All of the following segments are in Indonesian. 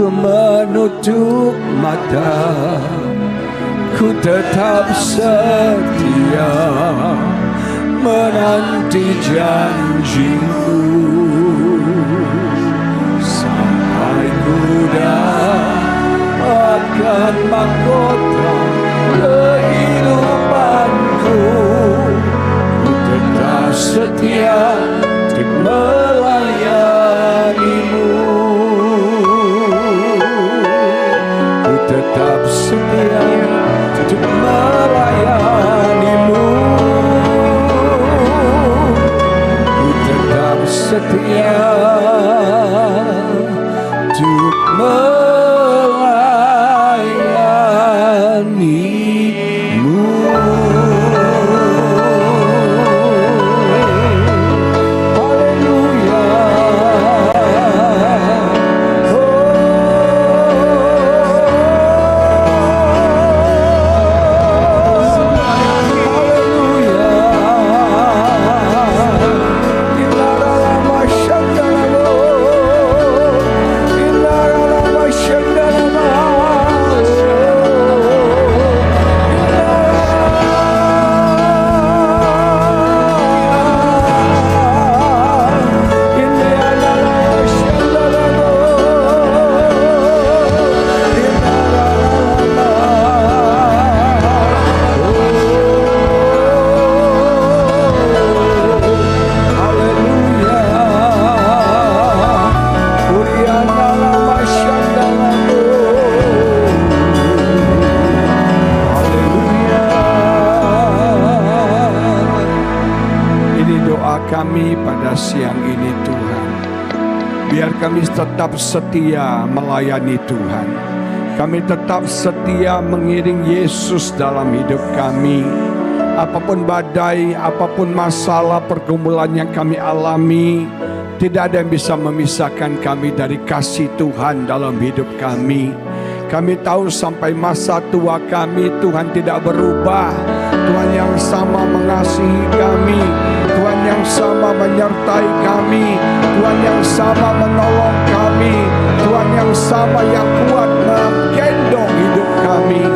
Ku menutup mata, ku tetap setia menanti janjimu sampai ku dapatkan mahkota kehidupanku. Ku tetap setia untuk melayanimu. Ku tetap setia untuk melayanimu. Ku tetap setia untuk melayanimu. Haleluya. Kami pada siang ini Tuhan, biar kami tetap setia melayani Tuhan. Kami tetap setia mengiring Yesus dalam hidup kami. Apapun badai, apapun masalah pergumulan yang kami alami, tidak ada yang bisa memisahkan kami dari kasih Tuhan dalam hidup kami. Kami tahu sampai masa tua kami Tuhan tidak berubah. Tuhan yang sama mengasihi kami, Tuhan yang sama menyertai kami, Tuhan yang sama menolong kami, Tuhan yang sama yang kuat menggendong hidup kami.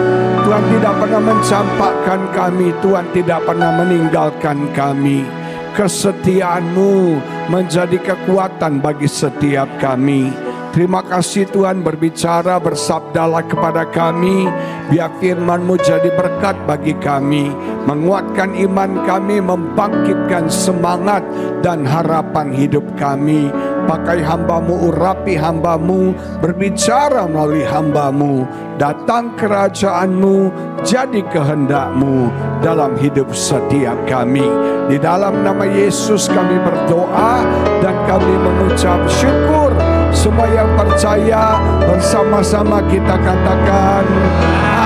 Tuhan tidak pernah mencampakkan kami, Tuhan tidak pernah meninggalkan kami. Kesetiaan-Mu menjadi kekuatan bagi setiap kami. Terima kasih Tuhan, berbicara, bersabdalah kepada kami. Biar firman-Mu jadi berkat bagi kami, menguatkan iman kami, membangkitkan semangat dan harapan hidup kami. Pakai hamba-Mu, urapi hamba-Mu, berbicara melalui hamba-Mu. Datang kerajaan-Mu, jadi kehendak-Mu dalam hidup setiap kami. Di dalam nama Yesus kami berdoa dan kami mengucap syukur. Semua yang percaya bersama-sama kita katakan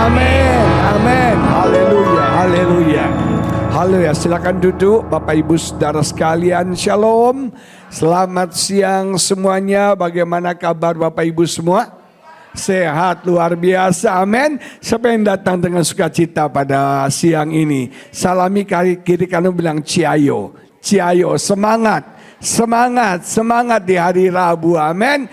amin, amin, haleluya, haleluya, haleluya. Silakan duduk Bapak Ibu Saudara sekalian, shalom. Selamat siang semuanya. Bagaimana kabar Bapak Ibu semua? Sehat luar biasa, amin. Siapa yang datang dengan sukacita pada siang ini? Salami kiri kanan bilang ciayo, ciayo, semangat. Semangat, semangat di hari Rabu, amin.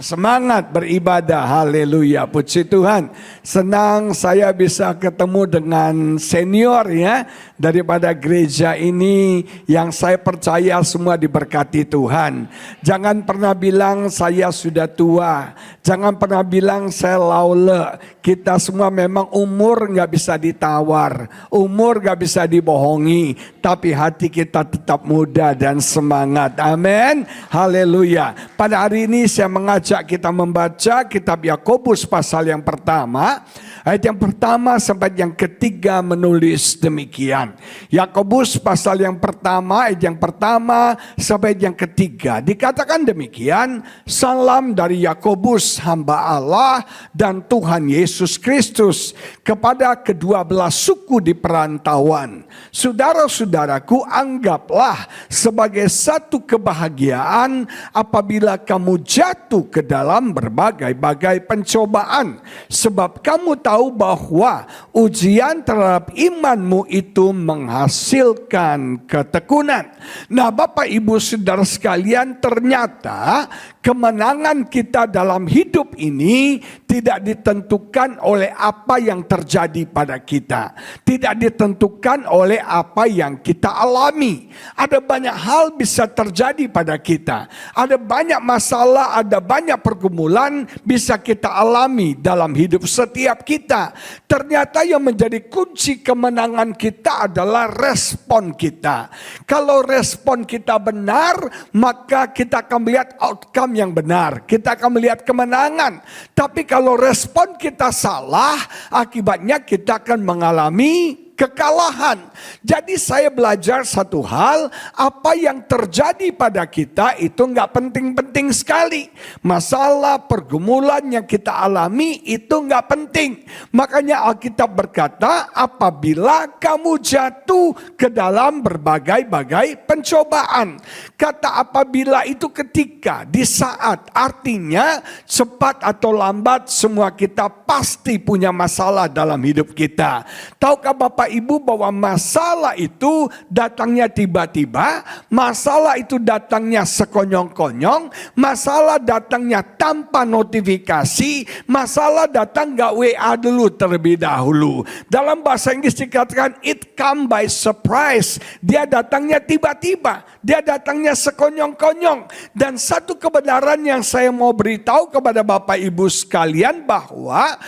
Semangat beribadah, haleluya, puji Tuhan. Senang saya bisa ketemu dengan senior ya, daripada gereja ini yang saya percaya semua diberkati Tuhan. Jangan pernah bilang saya sudah tua, jangan pernah bilang saya laule. Kita semua memang umur gak bisa ditawar, umur gak bisa dibohongi, tapi hati kita tetap muda dan semangat, amin, haleluya. Pada hari ini saya mengajak kita membaca kitab Yakobus pasal yang pertama, ayat yang pertama sampai yang ketiga menulis demikian. Yakobus pasal yang pertama, ayat yang pertama sampai yang ketiga dikatakan demikian. Salam dari Yakobus hamba Allah dan Tuhan Yesus Kristus kepada kedua belah suku di perantauan. Saudara-saudaraku, anggaplah sebagai satu kebahagiaan apabila kamu jatuh ke dalam berbagai-bagai pencobaan, sebab kamu tahu bahwa ujian terhadap imanmu itu menghasilkan ketekunan. Nah, Bapak Ibu Saudara sekalian, ternyata kemenangan kita dalam hidup ini tidak ditentukan oleh apa yang terjadi pada kita. Tidak ditentukan oleh apa yang kita alami. Ada banyak hal bisa terjadi pada kita. Ada banyak masalah, ada banyak pergumulan bisa kita alami dalam hidup setiap kita. Ternyata yang menjadi kunci kemenangan kita adalah respon kita. Kalau respon kita benar, maka kita akan melihat outcome yang benar. Kita akan melihat kemenangan. Tapi kalau respon kita salah, akibatnya kita akan mengalami kekalahan. Jadi saya belajar satu hal, apa yang terjadi pada kita itu nggak penting-penting sekali. Masalah pergumulan yang kita alami itu nggak penting. Makanya Alkitab berkata, apabila kamu jatuh ke dalam berbagai-bagai pencobaan. Kata apabila itu ketika, di saat, artinya cepat atau lambat semua kita pasti punya masalah dalam hidup kita. Tahukah Bapak Ibu bahwa masalah itu datangnya tiba-tiba, masalah itu datangnya sekonyong-konyong, masalah datangnya tanpa notifikasi, masalah datang gak WA dulu terlebih dahulu. Dalam bahasa Inggris dikatakan it come by surprise. Dia datangnya tiba-tiba, dia datangnya sekonyong-konyong. Dan satu kebenaran yang saya mau beritahu kepada Bapak Ibu sekalian bahwa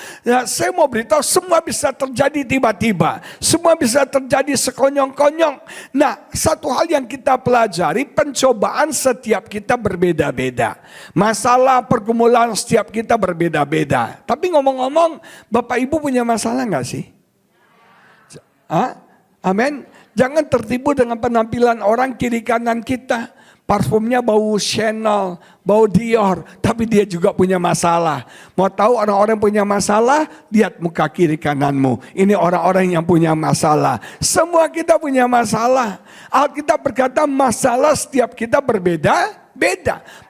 saya mau beritahu semua bisa terjadi tiba-tiba. Semua bisa terjadi sekonyong-konyong. Nah, satu hal yang kita pelajari, pencobaan setiap kita berbeda-beda. Masalah pergumulan setiap kita berbeda-beda. Tapi ngomong-ngomong, Bapak Ibu punya masalah gak sih? Amin. Jangan tertipu dengan penampilan orang kiri kanan kita. Parfumnya bau Chanel, bau Dior, tapi dia juga punya masalah. Mau tahu orang-orang punya masalah? Lihat muka kiri kananmu. Ini orang-orang yang punya masalah. Semua kita punya masalah. Alkitab berkata masalah setiap kita berbeda.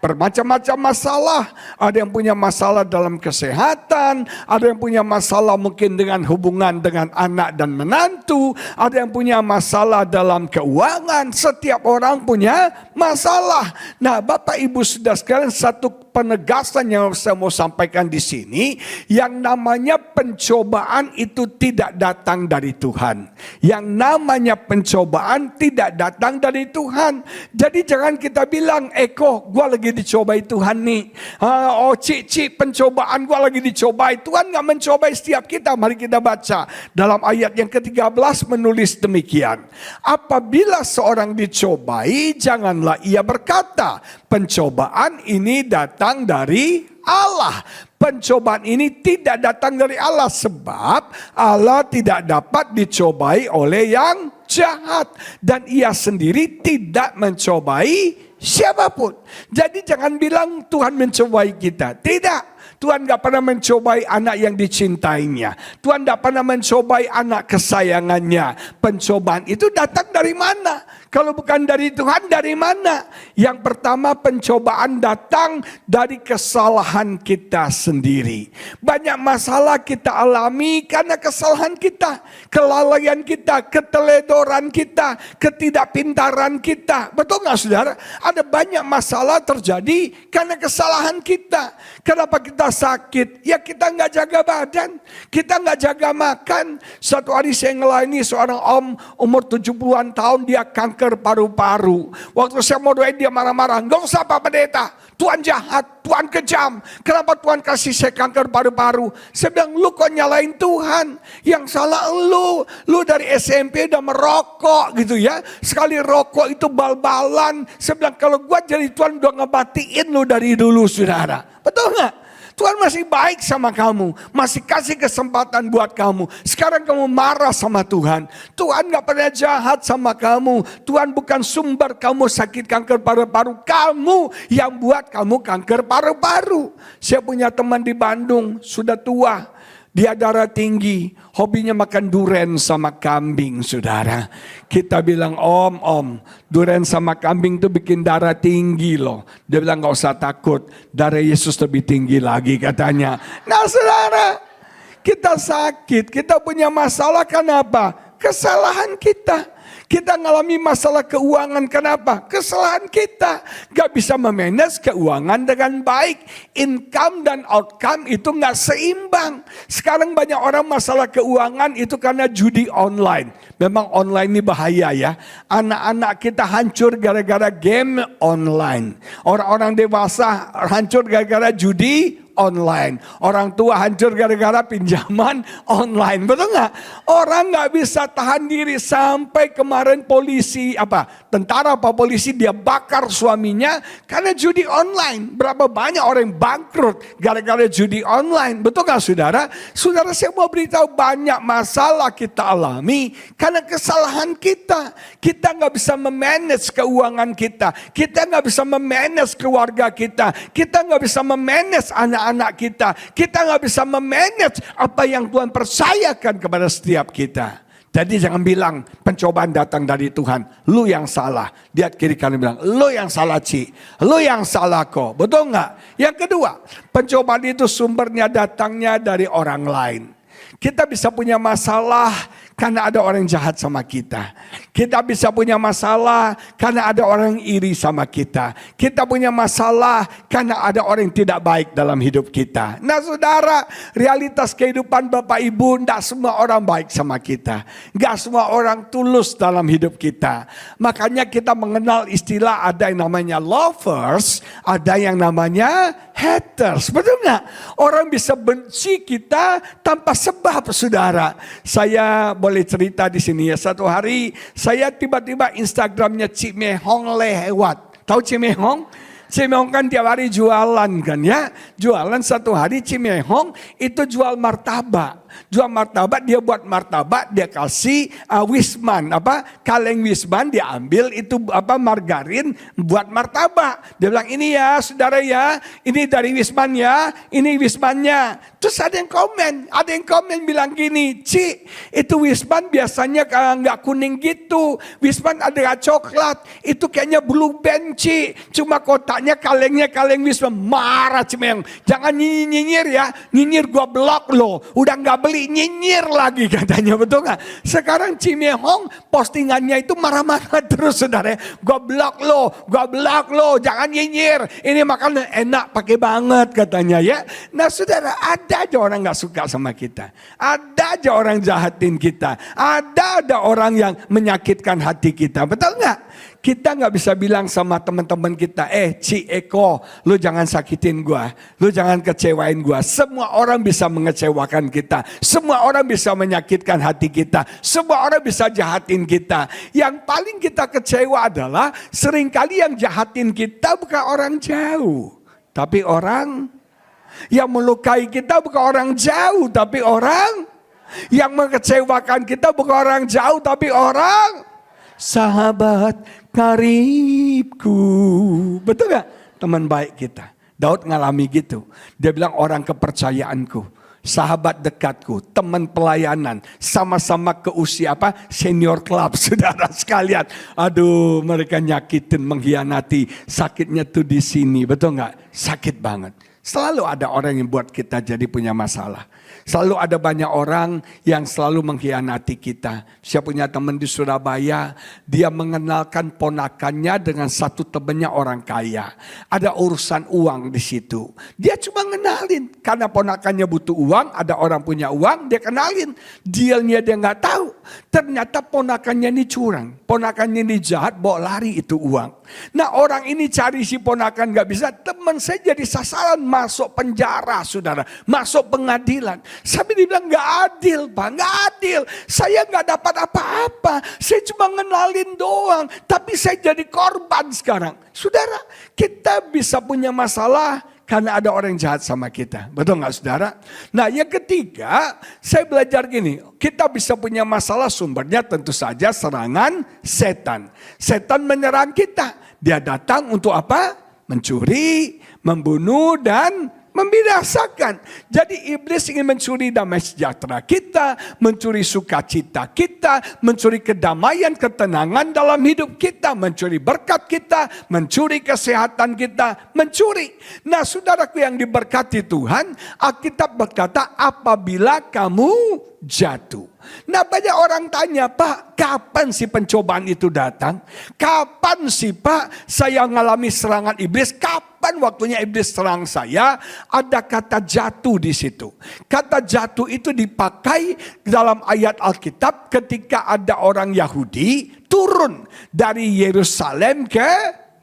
Bermacam-macam masalah. Ada yang punya masalah dalam kesehatan, ada yang punya masalah mungkin dengan hubungan dengan anak dan menantu, ada yang punya masalah dalam keuangan. Setiap orang punya masalah. Nah, Bapak Ibu Saudara sekalian, satu penegasan yang saya mau sampaikan di sini, yang namanya pencobaan itu tidak datang dari Tuhan. Yang namanya pencobaan tidak datang dari Tuhan. Jadi jangan kita bilang, Eko, gue lagi dicobai Tuhan nih. Oh, Cik, pencobaan gue lagi dicobai. Tuhan gak mencobai setiap kita. Mari kita baca. Dalam ayat yang ke-13 menulis demikian. Apabila seorang dicobai, janganlah ia berkata, pencobaan ini datang dari Allah. Pencobaan ini tidak datang dari Allah, sebab Allah tidak dapat dicobai oleh yang jahat. Dan ia sendiri tidak mencobai siapapun. Jadi jangan bilang Tuhan mencobai kita. Tidak. Tuhan gak pernah mencobai anak yang dicintainya. Tuhan gak pernah mencobai anak kesayangannya. Pencobaan itu datang dari mana? Kalau bukan dari Tuhan, dari mana? Yang pertama, pencobaan datang dari kesalahan kita sendiri. Banyak masalah kita alami karena kesalahan kita, kelalaian kita, keteledoran kita, ketidakpintaran kita. Betul gak saudara? Ada banyak masalah terjadi karena kesalahan kita. Kenapa kita sakit? Ya kita gak jaga badan, kita gak jaga makan. Satu hari saya ngelayani seorang om umur 70-an tahun, dia kanker paru-paru. Waktu saya mau doain dia marah-marah. Gak usah Pak Pendeta, Tuhan jahat, Tuhan kejam. Kenapa Tuhan kasih saya kanker paru-paru? Saya bilang, lu kok nyalain Tuhan? Yang salah lu dari SMP udah merokok gitu ya. Sekali rokok itu bal-balan. Saya bilang, kalau gua jadi Tuhan udah ngebatiin lu dari dulu saudara. Betul gak? Tuhan masih baik sama kamu, masih kasih kesempatan buat kamu. Sekarang kamu marah sama Tuhan. Tuhan gak pernah jahat sama kamu. Tuhan bukan sumber kamu sakit kanker paru-paru. Kamu yang buat kamu kanker paru-paru. Saya punya teman di Bandung, sudah tua. Dia darah tinggi, hobinya makan duren sama kambing, saudara. Kita bilang, om, duren sama kambing itu bikin darah tinggi loh. Dia bilang, gak usah takut, darah Yesus lebih tinggi lagi katanya. Nah saudara, kita sakit, kita punya masalah, kenapa? Kesalahan kita. Kita ngalami masalah keuangan, kenapa? Kesalahan kita. Gak bisa memanage keuangan dengan baik. Income dan outcome itu gak seimbang. Sekarang banyak orang masalah keuangan itu karena judi online. Memang online ini bahaya ya. Anak-anak kita hancur gara-gara game online. Orang-orang dewasa hancur gara-gara judi online. Orang tua hancur gara-gara pinjaman online. Betul nggak? Orang nggak bisa tahan diri sampai kemarin tentara polisi dia bakar suaminya karena judi online. Berapa banyak orang yang bangkrut gara-gara judi online. Betul nggak saudara? Saudara, saya mau beritahu banyak masalah kita alami karena kesalahan kita. Kita nggak bisa memanage keuangan kita. Kita nggak bisa memanage keluarga kita. Kita nggak bisa memanage anak-anak kita. Kita nggak bisa memanage apa yang Tuhan percayakan kepada setiap kita. Jadi jangan bilang pencobaan datang dari Tuhan. Lu yang salah. Lihat kiri kanan bilang, lu yang salah Ci. Lu yang salah kok. Betul nggak? Yang kedua, pencobaan itu sumbernya datangnya dari orang lain. Kita bisa punya masalah karena ada orang jahat sama kita. Kita bisa punya masalah karena ada orang iri sama kita. Kita punya masalah karena ada orang yang tidak baik dalam hidup kita. Nah saudara, realitas kehidupan Bapak Ibu, tidak semua orang baik sama kita. Gak semua orang tulus dalam hidup kita. Makanya kita mengenal istilah ada yang namanya lovers, ada yang namanya haters. Betul gak? Orang bisa benci kita tanpa sebab saudara. Saya boleh cerita di sini ya. Satu hari saya tiba-tiba Instagramnya Cimehong lewat. Tahu Cimehong? Cimehong kan tiap hari jualan kan ya. Jualan satu hari Cimehong itu jual martabak. Jual martabak, dia buat martabak, dia kasih wisman, kaleng wisman, dia ambil itu margarin buat martabak. Dia bilang ini ya saudara ya, ini dari wisman ya, ini wismannya. Terus ada yang komen bilang gini, Ci, itu wisman biasanya nggak kuning gitu, wisman ada coklat, itu kayaknya blue band Ci, cuma kotaknya kalengnya kaleng wisman. Marah Cimehong, jangan nyinyir ya, nyinyir gua blok lo, udah nggak beli nyinyir lagi katanya, betul gak? Sekarang Cimehong postingannya itu marah-marah terus saudara. Gua blok lo, jangan nyinyir. Ini makanan enak pakai banget katanya ya. Nah saudara, ada aja orang gak suka sama kita. Ada aja orang jahatin kita. Ada orang yang menyakitkan hati kita, betul gak? Kita gak bisa bilang sama teman-teman kita, Ci Eko, lu jangan sakitin gua, lu jangan kecewain gua. Semua orang bisa mengecewakan kita, semua orang bisa menyakitkan hati kita, semua orang bisa jahatin kita. Yang paling kita kecewa adalah seringkali yang jahatin kita bukan orang jauh, tapi orang yang melukai kita bukan orang jauh, tapi orang yang mengecewakan kita bukan orang jauh, tapi orang sahabat karibku. Betul gak? Teman baik kita. Daud ngalami gitu. Dia bilang orang kepercayaanku, sahabat dekatku, teman pelayanan, sama-sama ke usia senior club saudara sekalian. Aduh, mereka nyakitin, mengkhianati. Sakitnya tuh di sini, betul nggak? Sakit banget. Selalu ada orang yang buat kita jadi punya masalah. Selalu ada banyak orang yang selalu mengkhianati kita. Saya punya teman di Surabaya, dia mengenalkan ponakannya dengan satu temannya orang kaya. Ada urusan uang di situ. Dia cuma ngenalin karena ponakannya butuh uang, ada orang punya uang, dia kenalin. Dealnya dia nggak tahu. Ternyata ponakannya ini curang, ponakannya ini jahat, bawa lari itu uang. Nah orang ini cari si ponakan gak bisa, teman saya jadi sasaran, masuk penjara saudara, masuk pengadilan. Sampai dibilang gak adil Pak, gak adil. Saya gak dapat apa-apa, saya cuma ngenalin doang, tapi saya jadi korban sekarang. Saudara, kita bisa punya masalah karena ada orang jahat sama kita. Betul gak saudara? Nah yang ketiga, saya belajar gini. Kita bisa punya masalah sumbernya tentu saja serangan setan. Setan menyerang kita. Dia datang untuk apa? Mencuri, membunuh, dan membinasakan. Jadi iblis ingin mencuri damai sejahtera kita, mencuri sukacita kita, mencuri kedamaian, ketenangan dalam hidup kita, mencuri berkat kita, mencuri kesehatan kita, mencuri. Nah saudaraku yang diberkati Tuhan, Alkitab berkata apabila kamu jatuh. Nah, banyak orang tanya, Pak, kapan sih pencobaan itu datang? Kapan sih, Pak, saya mengalami serangan iblis? Kapan waktunya iblis serang saya? Ada kata jatuh di situ. Kata jatuh itu dipakai dalam ayat Alkitab ketika ada orang Yahudi turun dari Yerusalem ke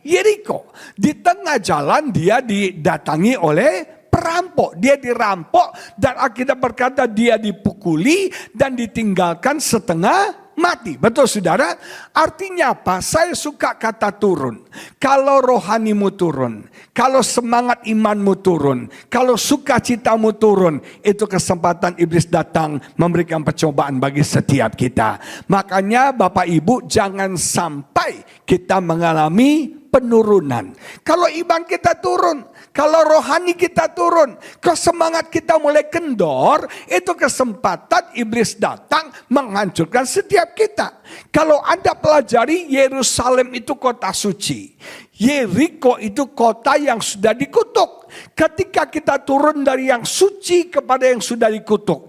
Yeriko. Di tengah jalan dia didatangi oleh perampok. Dia dirampok dan Alkitab berkata dia dipukuli dan ditinggalkan setengah mati. Betul saudara? Artinya apa? Saya suka kata turun. Kalau rohanimu turun, kalau semangat imanmu turun, kalau sukacitamu turun, itu kesempatan iblis datang memberikan percobaan bagi setiap kita. Makanya Bapak Ibu, jangan sampai kita mengalami penurunan. Kalau iman kita turun, kalau rohani kita turun, kalau semangat kita mulai kendor, itu kesempatan iblis datang menghancurkan setiap kita. Kalau Anda pelajari, Yerusalem itu kota suci. Yeriko itu kota yang sudah dikutuk. Ketika kita turun dari yang suci kepada yang sudah dikutuk,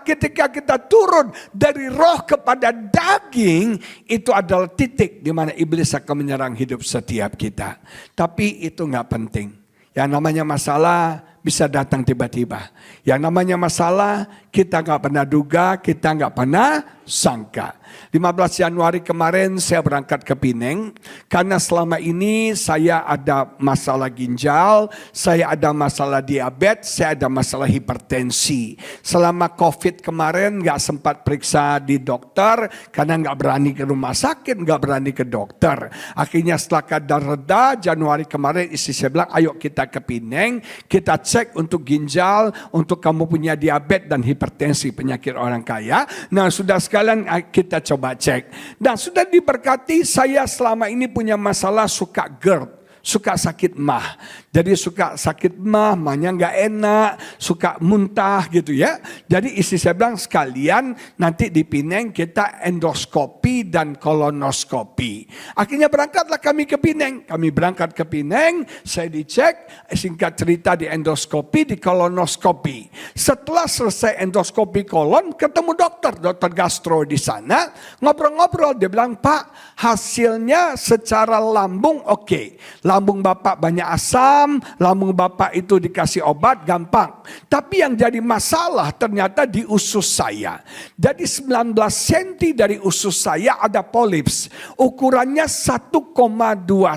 ketika kita turun dari roh kepada daging, itu adalah titik di mana iblis akan menyerang hidup setiap kita. Tapi itu nggak penting. Yang namanya masalah bisa datang tiba-tiba. Yang namanya masalah kita nggak pernah duga, kita nggak pernah sangka. 15 Januari kemarin saya berangkat ke Pineng. Karena selama ini saya ada masalah ginjal, saya ada masalah diabetes, saya ada masalah hipertensi. Selama COVID kemarin nggak sempat periksa di dokter, karena nggak berani ke rumah sakit, nggak berani ke dokter. Akhirnya setelah kadar reda, Januari kemarin istri saya bilang, ayo kita ke Pineng, kita cek untuk ginjal, untuk kamu punya diabetes dan hipertensi, penyakit orang kaya. Nah, sudah sekalian kita coba cek. Dan sudah diberkati, saya selama ini punya masalah suka GERD, suka sakit mah. Jadi suka sakit mahnya nggak enak, suka muntah gitu ya. Jadi istri saya bilang sekalian nanti di Pineng kita endoskopi dan kolonoskopi. Akhirnya berangkatlah kami ke Pineng. Kami berangkat ke Pineng, saya dicek, singkat cerita di endoskopi, di kolonoskopi. Setelah selesai endoskopi kolon, ketemu dokter gastro di sana. Ngobrol-ngobrol, dia bilang, Pak, hasilnya secara lambung oke. Lambung Bapak banyak asam, lambung Bapak itu dikasih obat gampang. Tapi yang jadi masalah ternyata di usus saya. Jadi 19 cm dari usus saya ada polips. Ukurannya 1,2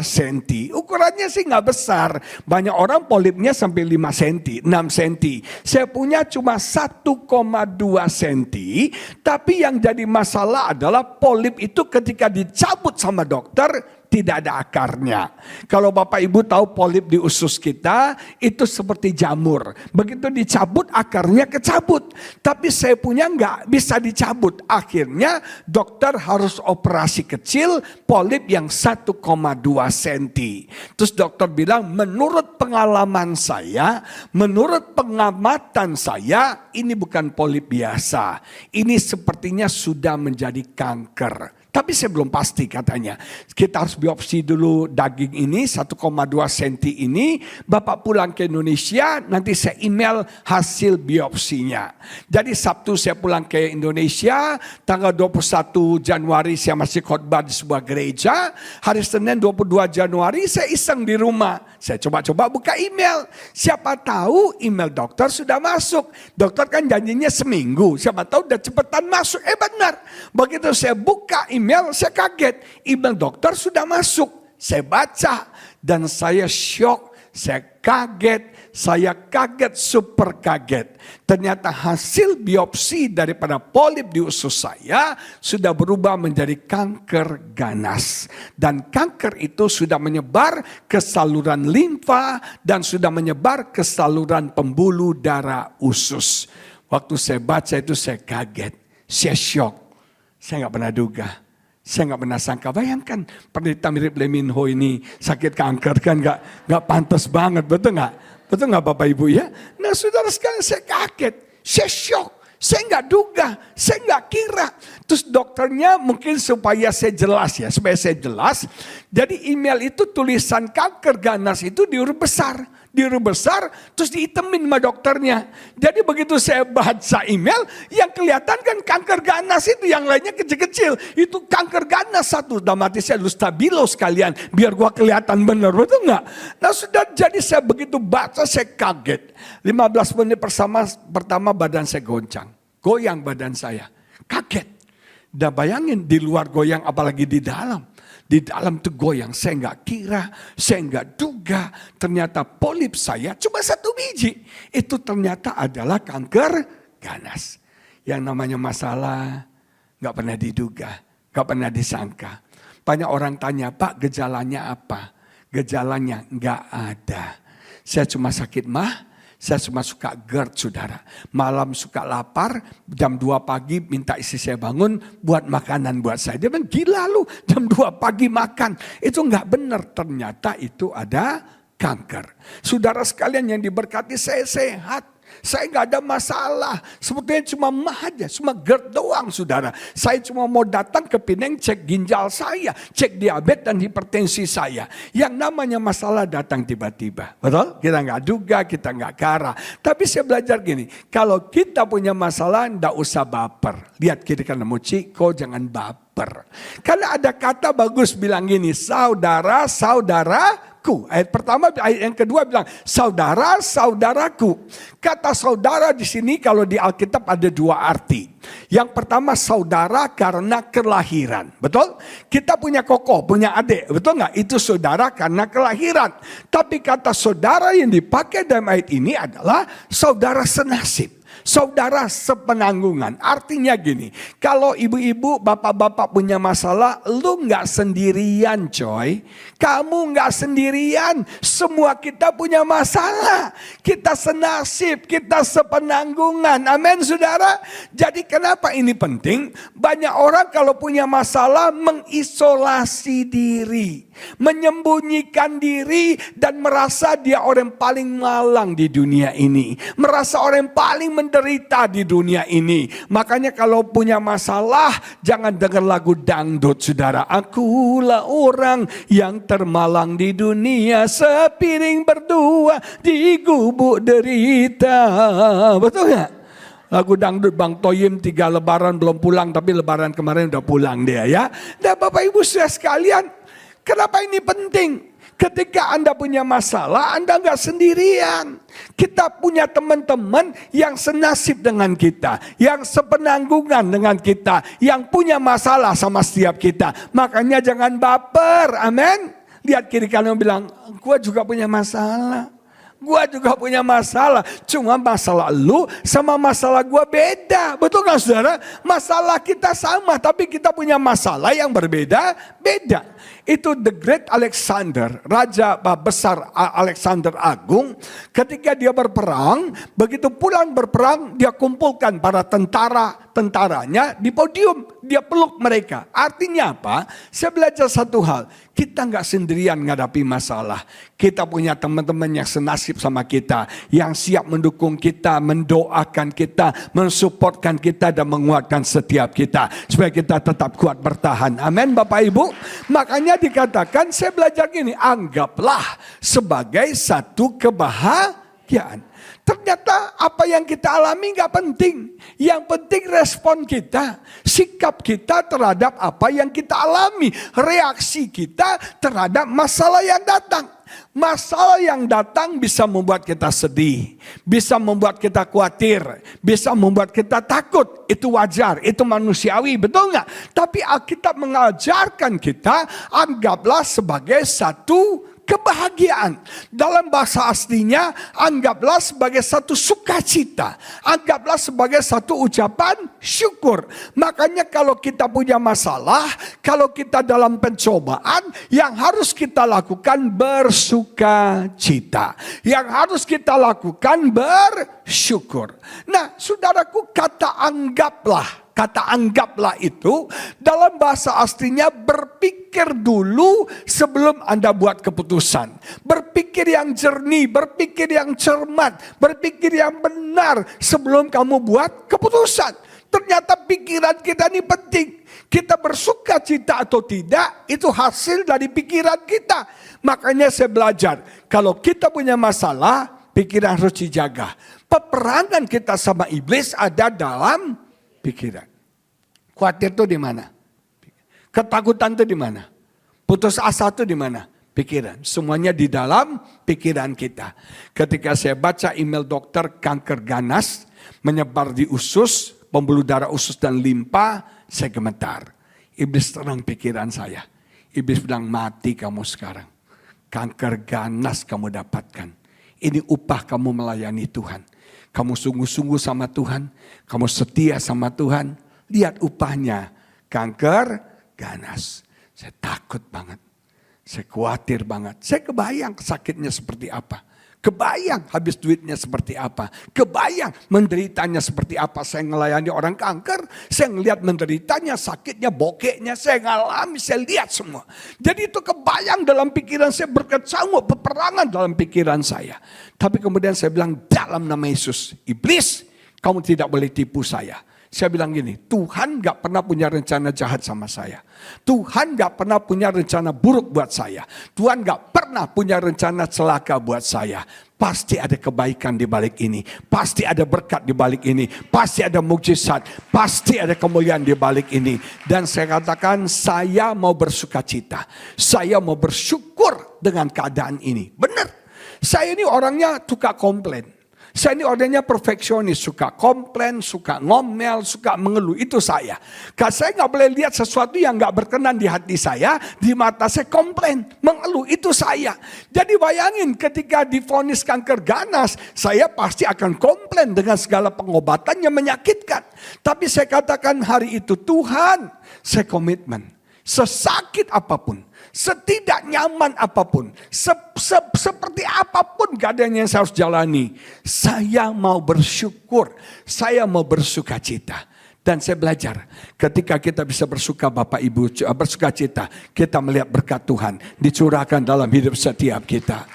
cm. Ukurannya sih nggak besar. Banyak orang polipnya sampai 5 cm, 6 cm. Saya punya cuma 1,2 cm. Tapi yang jadi masalah adalah polip itu ketika dicabut sama dokter, tidak ada akarnya. Kalau Bapak Ibu tahu polip di usus kita itu seperti jamur. Begitu dicabut akarnya kecabut. Tapi saya punya nggak bisa dicabut. Akhirnya dokter harus operasi kecil polip yang 1,2 cm. Terus dokter bilang menurut pengalaman saya, menurut pengamatan saya ini bukan polip biasa. Ini sepertinya sudah menjadi kanker. Tapi saya belum pasti katanya. Kita harus biopsi dulu daging ini 1,2 cm ini. Bapak pulang ke Indonesia, nanti saya email hasil biopsinya. Jadi Sabtu saya pulang ke Indonesia, tanggal 21 Januari saya masih khotbah di sebuah gereja. Hari Senin 22 Januari saya iseng di rumah. Saya coba-coba buka email. Siapa tahu email dokter sudah masuk. Dokter kan janjinya seminggu. Siapa tahu udah cepetan masuk. Benar. Begitu saya buka email, saya kaget. Email dokter sudah masuk. Saya baca dan saya syok, saya kaget, super kaget. Ternyata hasil biopsi daripada polip di usus saya sudah berubah menjadi kanker ganas. Dan kanker itu sudah menyebar ke saluran limfa dan sudah menyebar ke saluran pembuluh darah usus. Waktu saya baca itu saya kaget, saya syok. Saya nggak pernah duga. Saya nggak pernah sangka, bayangkan pendeta mirip Lee Min Ho ini sakit kanker kan nggak pantas banget, betul nggak Bapak Ibu ya? Nah saudara sekalian saya kaget, saya shock, saya nggak duga, saya nggak kira. Terus dokternya mungkin supaya saya jelas, Jadi email itu tulisan kanker ganas itu di huruf besar. Di huruf besar terus dihitemin sama dokternya. Jadi begitu saya baca email, yang kelihatan kan kanker ganas itu, yang lainnya kecil-kecil. Itu kanker ganas satu. Dalam hati saya, lu stabilo sekalian biar gua kelihatan benar, betul nggak? Nah sudah, jadi saya begitu baca saya kaget. 15 menit pertama badan saya goncang. Goyang badan saya. Kaget. Dan bayangin di luar goyang apalagi di dalam. Di dalam tuh goyang, saya nggak kira, saya nggak duga, ternyata polip saya cuma 1 biji. Itu ternyata adalah kanker ganas. Yang namanya masalah nggak pernah diduga, nggak pernah disangka. Banyak orang tanya, Pak gejalanya apa? Gejalanya nggak ada. Saya cuma sakit mah. Saya cuma suka GERD, saudara. Malam suka lapar, jam 2 pagi minta istri saya bangun buat makanan buat saya. Dia bilang, gila lu jam 2 pagi makan. Itu nggak benar, ternyata itu ada kanker. Saudara sekalian yang diberkati, saya sehat. Saya nggak ada masalah. Sebetulnya cuma mah aja, cuma GERD doang, saudara. Saya cuma mau datang ke Pineng cek ginjal saya, cek diabetes dan hipertensi saya. Yang namanya masalah datang tiba-tiba, betul? Kita nggak duga, kita nggak kara. Tapi saya belajar gini, kalau kita punya masalah, nggak usah baper. Lihat kiri kanan, Ciko jangan baper. Karena ada kata bagus bilang gini, saudara-saudara. Ayat pertama, ayat yang kedua bilang saudara-saudaraku. Kata saudara di sini kalau di Alkitab ada 2 arti. Yang pertama saudara karena kelahiran, betul? Kita punya kokoh, punya adik, betul nggak? Itu saudara karena kelahiran. Tapi kata saudara yang dipakai dalam ayat ini adalah saudara senasib. Saudara sepenanggungan, artinya gini, kalau ibu-ibu, bapak-bapak punya masalah, lu gak sendirian coy. Kamu gak sendirian, semua kita punya masalah. Kita senasib, kita sepenanggungan, amin saudara. Jadi kenapa ini penting? Banyak orang kalau punya masalah mengisolasi diri, menyembunyikan diri dan merasa dia orang paling malang di dunia ini. Merasa orang paling menderita di dunia ini. Makanya kalau punya masalah jangan dengar lagu dangdut saudara. Akulah orang yang termalang di dunia, sepiring berdua di gubuk derita. Betul gak? Lagu dangdut Bang Toyim 3 lebaran belum pulang, tapi lebaran kemarin udah pulang dia ya. Dan Bapak Ibu saudara sekalian, kenapa ini penting? Ketika Anda punya masalah, Anda nggak sendirian. Kita punya teman-teman yang senasib dengan kita, yang sepenanggungan dengan kita, yang punya masalah sama setiap kita. Makanya jangan baper, amin. Lihat kiri kanan bilang, gua juga punya masalah. Gua juga punya masalah, cuma masalah lu sama masalah gua beda. Betul kan saudara? Masalah kita sama, tapi kita punya masalah yang berbeda-beda. Itu the great Alexander, raja besar Alexander Agung, ketika dia berperang, begitu pulang berperang, dia kumpulkan para tentaranya di podium, dia peluk mereka. Artinya apa? Saya belajar satu hal, kita nggak sendirian menghadapi masalah. Kita punya teman-teman yang senasib sama kita, yang siap mendukung kita, mendoakan kita, mensupportkan kita dan menguatkan setiap kita supaya kita tetap kuat bertahan. Amin Bapak Ibu. Makanya dikatakan, saya belajar gini, anggaplah sebagai satu kebahagiaan. Ternyata apa yang kita alami gak penting. Yang penting respon kita, sikap kita terhadap apa yang kita alami, reaksi kita terhadap masalah yang datang. Masalah yang datang bisa membuat kita sedih, bisa membuat kita khawatir, bisa membuat kita takut. Itu wajar, itu manusiawi, betul gak? Tapi Alkitab mengajarkan kita, anggaplah sebagai satu kebahagiaan. Dalam bahasa aslinya, anggaplah sebagai satu sukacita. Anggaplah sebagai satu ucapan syukur. Makanya kalau kita punya masalah, kalau kita dalam pencobaan, yang harus kita lakukan bersukacita. Yang harus kita lakukan bersyukur. Nah, saudaraku, kata anggaplah itu dalam bahasa aslinya berpikir dulu sebelum Anda buat keputusan. Berpikir yang jernih, berpikir yang cermat, berpikir yang benar sebelum kamu buat keputusan. Ternyata pikiran kita ini penting. Kita bersuka cita atau tidak, itu hasil dari pikiran kita. Makanya saya belajar, kalau kita punya masalah, pikiran harus dijaga. Peperangan kita sama iblis ada dalam pikiran. Khawatir itu di mana? Ketakutan itu di mana? Putus asa itu di mana? Pikiran. Semuanya di dalam pikiran kita. Ketika saya baca email dokter kanker ganas, menyebar di usus, pembuluh darah usus dan limpa, saya gemetar. Iblis terang pikiran saya. Iblis bilang, mati kamu sekarang. Kanker ganas kamu dapatkan. Ini upah kamu melayani Tuhan. Kamu sungguh-sungguh sama Tuhan. Kamu setia sama Tuhan. Lihat upahnya. Kanker ganas. Saya takut banget. Saya khawatir banget. Saya kebayang sakitnya seperti apa. Kebayang habis duitnya seperti apa. Kebayang menderitanya seperti apa. Saya melayani orang kanker. Saya ngelihat menderitanya, sakitnya, bokeknya. Saya ngalami, saya lihat semua. Jadi itu kebayang dalam pikiran saya, berkecamuk, peperangan dalam pikiran saya. Tapi kemudian saya bilang, dalam nama Yesus, iblis, kamu tidak boleh tipu saya. Saya bilang gini, Tuhan gak pernah punya rencana jahat sama saya. Tuhan gak pernah punya rencana buruk buat saya. Tuhan gak pernah punya rencana celaka buat saya. Pasti ada kebaikan di balik ini. Pasti ada berkat di balik ini. Pasti ada mukjizat. Pasti ada kemuliaan di balik ini. Dan saya katakan, saya mau bersuka cita. Saya mau bersyukur dengan keadaan ini. Benar. Saya ini orangnya suka komplain. Saya ini orangnya perfeksionis, suka komplain, suka ngomel, suka mengeluh. Itu saya. Karena saya gak boleh lihat sesuatu yang gak berkenan di hati saya, di mata saya komplain, mengeluh. Itu saya. Jadi bayangin ketika divonis kanker ganas, saya pasti akan komplain dengan segala pengobatan yang menyakitkan. Tapi saya katakan hari itu, Tuhan, saya komitmen. Sesakit apapun, setidak nyaman apapun, seperti apapun keadaan yang saya harus jalani, saya mau bersyukur, saya mau bersuka cita. Dan saya belajar, ketika kita bisa bersuka Bapak Ibu, bersuka cita, kita melihat berkat Tuhan dicurahkan dalam hidup setiap kita.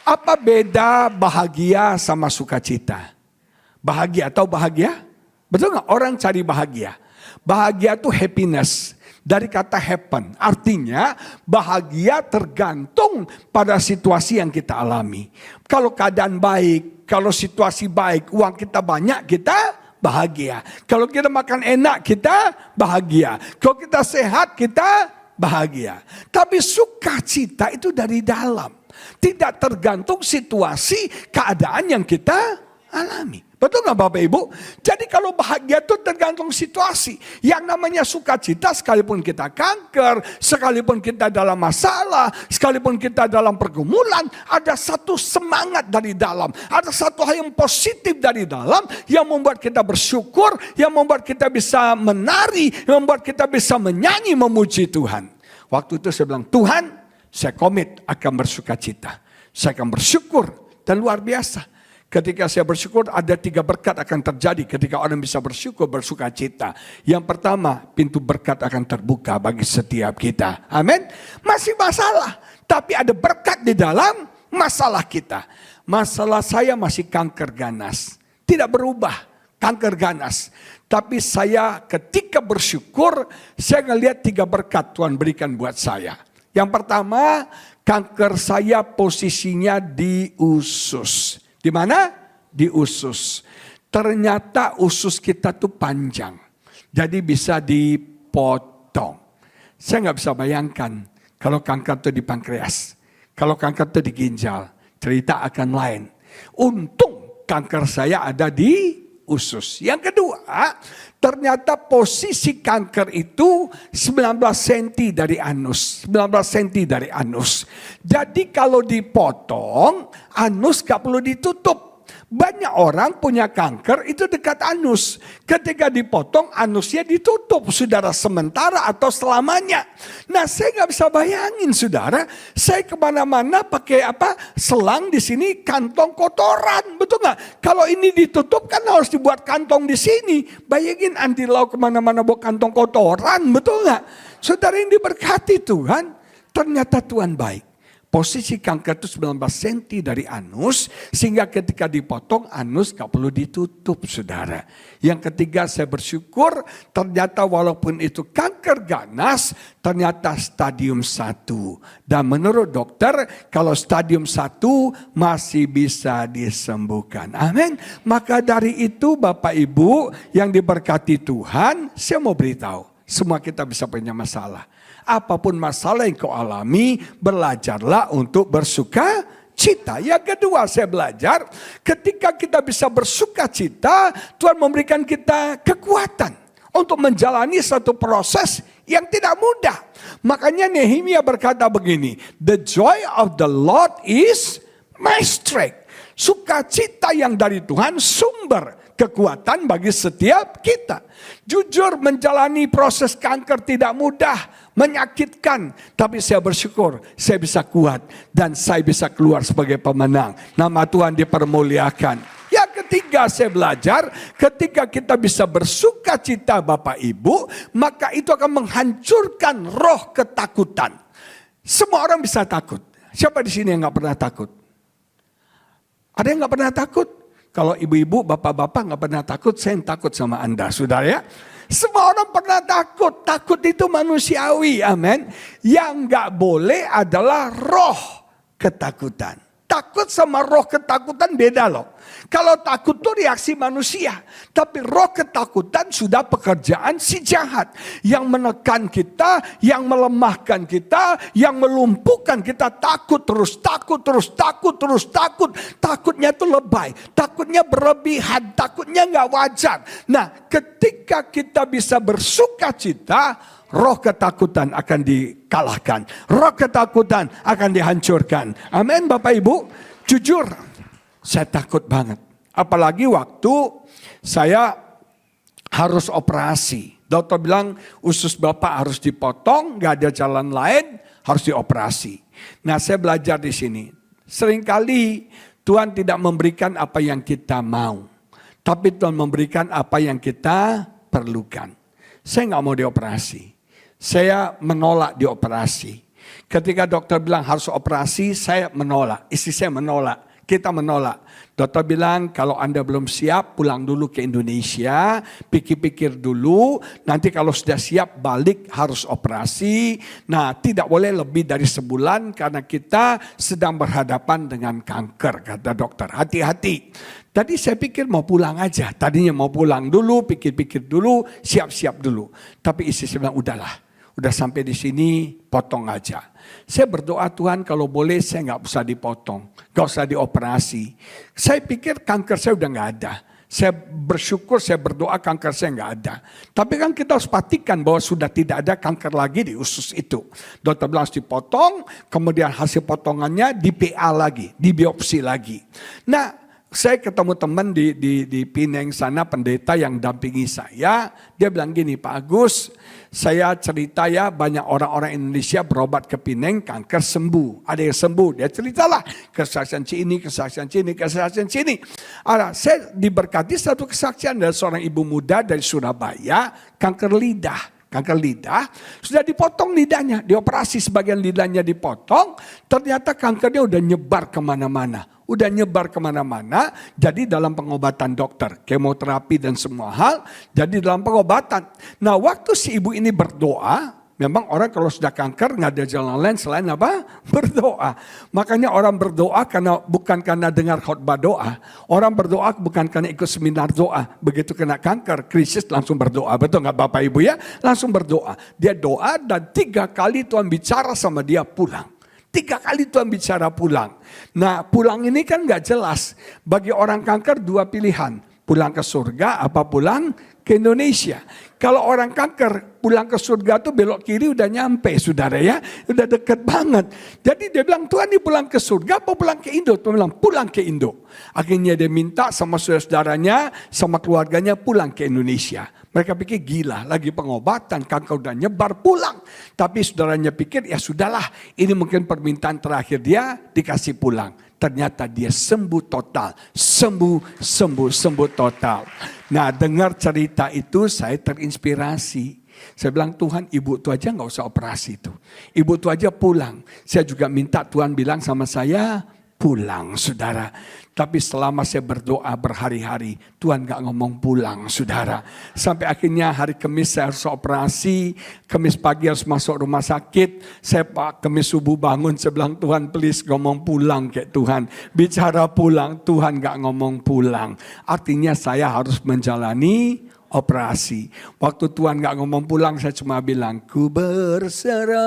Apa beda bahagia sama sukacita? Bahagia atau bahagia? Betul nggak? Orang cari bahagia. Bahagia itu happiness. Dari kata happen, artinya bahagia tergantung pada situasi yang kita alami. Kalau keadaan baik, kalau situasi baik, uang kita banyak, kita bahagia. Kalau kita makan enak, kita bahagia. Kalau kita sehat, kita bahagia. Tapi sukacita itu dari dalam. Tidak tergantung situasi, keadaan yang kita alami. Betul gak Bapak Ibu? Jadi kalau bahagia itu tergantung situasi. Yang namanya sukacita sekalipun kita kanker, sekalipun kita dalam masalah, sekalipun kita dalam pergumulan, ada satu semangat dari dalam. Ada satu hal yang positif dari dalam yang membuat kita bersyukur, yang membuat kita bisa menari, yang membuat kita bisa menyanyi memuji Tuhan. Waktu itu saya bilang, Tuhan, saya komit akan bersukacita. Saya akan bersyukur dan luar biasa. Ketika saya bersyukur, ada 3 berkat akan terjadi ketika orang bisa bersyukur, bersuka cita. Yang pertama, pintu berkat akan terbuka bagi setiap kita. Amin. Masih masalah, tapi ada berkat di dalam masalah kita. Masalah saya masih kanker ganas. Tidak berubah, kanker ganas. Tapi saya ketika bersyukur, saya ngelihat 3 berkat Tuhan berikan buat saya. Yang pertama, kanker saya posisinya di usus. Di mana? Di usus. Ternyata usus kita tuh panjang. Jadi bisa dipotong. Saya nggak bisa bayangkan kalau kanker itu di pankreas. Kalau kanker itu di ginjal. Cerita akan lain. Untung kanker saya ada di usus. Yang kedua, ternyata posisi kanker itu 19 cm dari anus. 19 cm dari anus. Jadi kalau dipotong, anus gak perlu ditutup. Banyak orang punya kanker itu dekat anus. Ketika dipotong, anusnya ditutup, saudara, sementara atau selamanya. Nah, saya nggak bisa bayangin, saudara. Saya kemana-mana pakai selang di sini, kantong kotoran, betul nggak? Kalau ini ditutup kan harus dibuat kantong di sini. Bayangin Andi Lau kemana-mana bawa kantong kotoran, betul nggak? Saudara yang diberkati Tuhan, ternyata Tuhan baik. Posisi kanker itu 19 cm dari anus, sehingga ketika dipotong anus gak perlu ditutup, saudara. Yang ketiga, saya bersyukur ternyata walaupun itu kanker ganas, ternyata stadium 1. Dan menurut dokter, kalau stadium 1 masih bisa disembuhkan. Amin. Maka dari itu Bapak Ibu yang diberkati Tuhan, saya mau beritahu, semua kita bisa punya masalah. Apapun masalah yang kau alami, belajarlah untuk bersuka cita. Yang kedua, saya belajar ketika kita bisa bersuka cita, Tuhan memberikan kita kekuatan untuk menjalani satu proses yang tidak mudah. Makanya Nehemia berkata begini, "The joy of the Lord is my strength." Sukacita yang dari Tuhan sumber kekuatan bagi setiap kita. Jujur, menjalani proses kanker tidak mudah, menyakitkan. Tapi saya bersyukur saya bisa kuat dan saya bisa keluar sebagai pemenang. Nama Tuhan dipermuliakan. Yang ketiga, saya belajar ketika kita bisa bersuka cita Bapak Ibu, maka itu akan menghancurkan roh ketakutan. Semua orang bisa takut. Siapa di sini yang gak pernah takut? Ada yang gak pernah takut? Kalau ibu-ibu, bapak-bapak gak pernah takut, saya yang takut sama Anda, saudara ya. Semua orang pernah takut, takut itu manusiawi, amin. Yang gak boleh adalah roh ketakutan. Takut sama roh ketakutan beda loh. Kalau takut itu reaksi manusia. Tapi roh ketakutan sudah pekerjaan si jahat. Yang menekan kita, yang melemahkan kita, yang melumpuhkan kita. Takut terus, takut terus, takut terus, takut. Takutnya itu lebay, takutnya berlebihan, takutnya gak wajar. Nah, ketika kita bisa bersuka cita, roh ketakutan akan dikalahkan. Roh ketakutan akan dihancurkan. Amin Bapak Ibu. Jujur, saya takut banget. Apalagi waktu saya harus operasi. Dokter bilang usus Bapak harus dipotong, gak ada jalan lain, harus dioperasi. Nah, saya belajar di sini. Seringkali Tuhan tidak memberikan apa yang kita mau. Tapi Tuhan memberikan apa yang kita perlukan. Saya gak mau dioperasi. Saya menolak dioperasi. Ketika dokter bilang harus operasi, saya menolak. Istri saya menolak. Kita menolak. Dokter bilang kalau Anda belum siap, pulang dulu ke Indonesia. Pikir-pikir dulu. Nanti kalau sudah siap, balik harus operasi. Nah, tidak boleh lebih dari sebulan karena kita sedang berhadapan dengan kanker, kata dokter. Hati-hati. Tadi saya pikir mau pulang aja. Tadinya mau pulang dulu, pikir-pikir dulu, siap-siap dulu. Tapi istri saya bilang, udahlah. Udah sampai di sini, potong aja. Saya berdoa Tuhan kalau boleh saya gak usah dipotong. Gak usah dioperasi. Saya pikir kanker saya udah gak ada. Saya bersyukur, saya berdoa kanker saya gak ada. Tapi kan kita harus pastikan bahwa sudah tidak ada kanker lagi di usus itu. Dokter bilang harus dipotong, kemudian hasil potongannya di PA lagi, di biopsi lagi. Nah, saya ketemu teman di Pineng sana, pendeta yang dampingi saya. Dia bilang gini, Pak Agus, saya cerita ya banyak orang-orang Indonesia berobat ke Pineng, kanker sembuh. Ada yang sembuh, dia ceritalah kesaksian sini, kesaksian sini, kesaksian sini. Saya diberkati satu kesaksian dari seorang ibu muda dari Surabaya, kanker lidah. Kanker lidah, sudah dipotong lidahnya, dioperasi sebagian lidahnya dipotong, ternyata kankernya udah nyebar kemana-mana. Udah nyebar kemana-mana, jadi dalam pengobatan dokter, kemoterapi dan semua hal, jadi dalam pengobatan. Nah, waktu si ibu ini berdoa, memang orang kalau sudah kanker nggak ada jalan lain selain apa? Berdoa. Makanya orang berdoa bukan karena dengar khotbah doa. Orang berdoa bukan karena ikut seminar doa. Begitu kena kanker, krisis langsung berdoa. Betul nggak Bapak Ibu ya? Langsung berdoa. Dia doa dan 3 kali Tuhan bicara sama dia pulang. 3 kali Tuhan bicara pulang. Nah, pulang ini kan gak jelas. Bagi orang kanker 2 pilihan. Pulang ke surga apa pulang ke Indonesia. Kalau orang kanker pulang ke surga tuh belok kiri udah nyampe, saudara ya. Udah deket banget. Jadi dia bilang, Tuhan ini pulang ke surga apa pulang ke Indo? Tuhan bilang, pulang ke Indo. Akhirnya dia minta sama saudara-saudaranya, sama keluarganya pulang ke Indonesia. Mereka pikir gila, lagi pengobatan, kanker udah nyebar, pulang. Tapi saudaranya pikir, ya sudahlah, ini mungkin permintaan terakhir dia, dikasih pulang. Ternyata dia sembuh total, sembuh total. Nah, dengar cerita itu saya terinspirasi. Saya bilang, Tuhan, ibu itu aja nggak usah operasi itu. Ibu itu aja pulang. Saya juga minta Tuhan bilang sama saya, pulang saudara. Tapi selama saya berdoa berhari-hari, Tuhan gak ngomong pulang saudara. Sampai akhirnya hari Kamis saya harus operasi, Kamis pagi harus masuk rumah sakit. Saya Kamis subuh bangun, saya bilang, Tuhan please ngomong pulang kayak Tuhan. Bicara pulang, Tuhan gak ngomong pulang. Artinya saya harus menjalani operasi. Waktu Tuhan gak ngomong pulang, saya cuma bilang, ku berserah,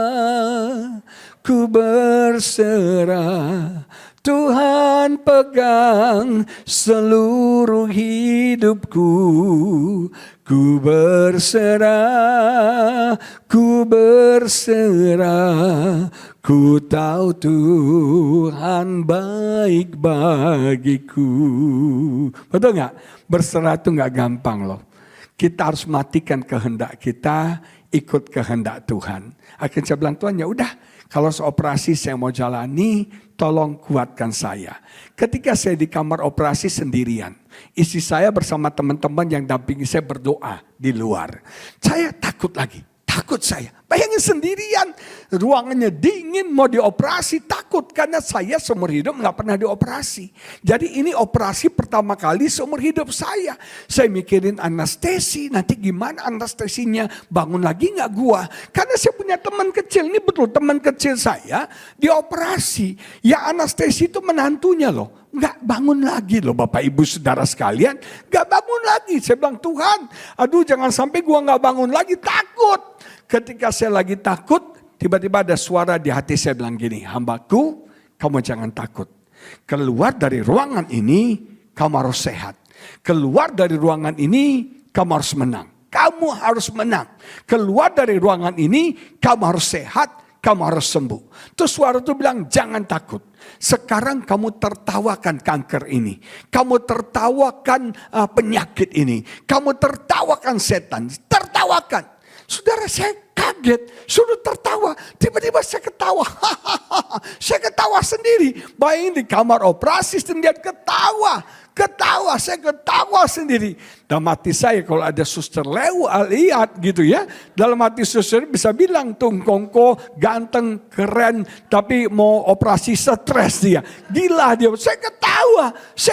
ku berserah. Tuhan pegang seluruh hidupku, ku berserah, ku berserah. Ku tahu Tuhan baik bagiku. Betul gak? Berserah itu gak gampang loh. Kita harus matikan kehendak kita, ikut kehendak Tuhan. Akhirnya saya bilang, Tuhan ya udah, kalau seoperasi saya mau jalani, tolong kuatkan saya. Ketika saya di kamar operasi sendirian, istri saya bersama teman-teman yang dampingi saya berdoa di luar. Saya takut lagi, takut saya. Bayangin sendirian, ruangannya dingin, mau dioperasi, takut. Karena saya seumur hidup gak pernah dioperasi. Jadi ini operasi pertama kali seumur hidup saya. Saya mikirin anestesi, nanti gimana anestesinya, bangun lagi gak gua. Karena saya punya teman kecil, ini betul teman kecil saya, dioperasi. Ya anestesi itu menantunya loh. Gak bangun lagi loh Bapak Ibu Saudara sekalian. Gak bangun lagi. Saya bilang, Tuhan, aduh jangan sampai gua gak bangun lagi, takut. Ketika saya lagi takut, tiba-tiba ada suara di hati saya bilang gini, hambaku, kamu jangan takut. Keluar dari ruangan ini, kamu harus sehat. Keluar dari ruangan ini, kamu harus menang. Kamu harus menang. Keluar dari ruangan ini, kamu harus sehat, kamu harus sembuh. Terus suara itu bilang, jangan takut. Sekarang kamu tertawakan kanker ini. Kamu tertawakan penyakit ini. Kamu tertawakan setan. Tertawakan. Saudara, saya kaget, suruh tertawa, tiba-tiba saya ketawa, saya ketawa sendiri. Bayangin di kamar operasi sendirian ketawa, saya ketawa sendiri. Dalam hati saya kalau ada suster lihat gitu ya, dalam hati suster bisa bilang, Tungkongko ganteng, keren, tapi mau operasi stres dia, gila dia. Saya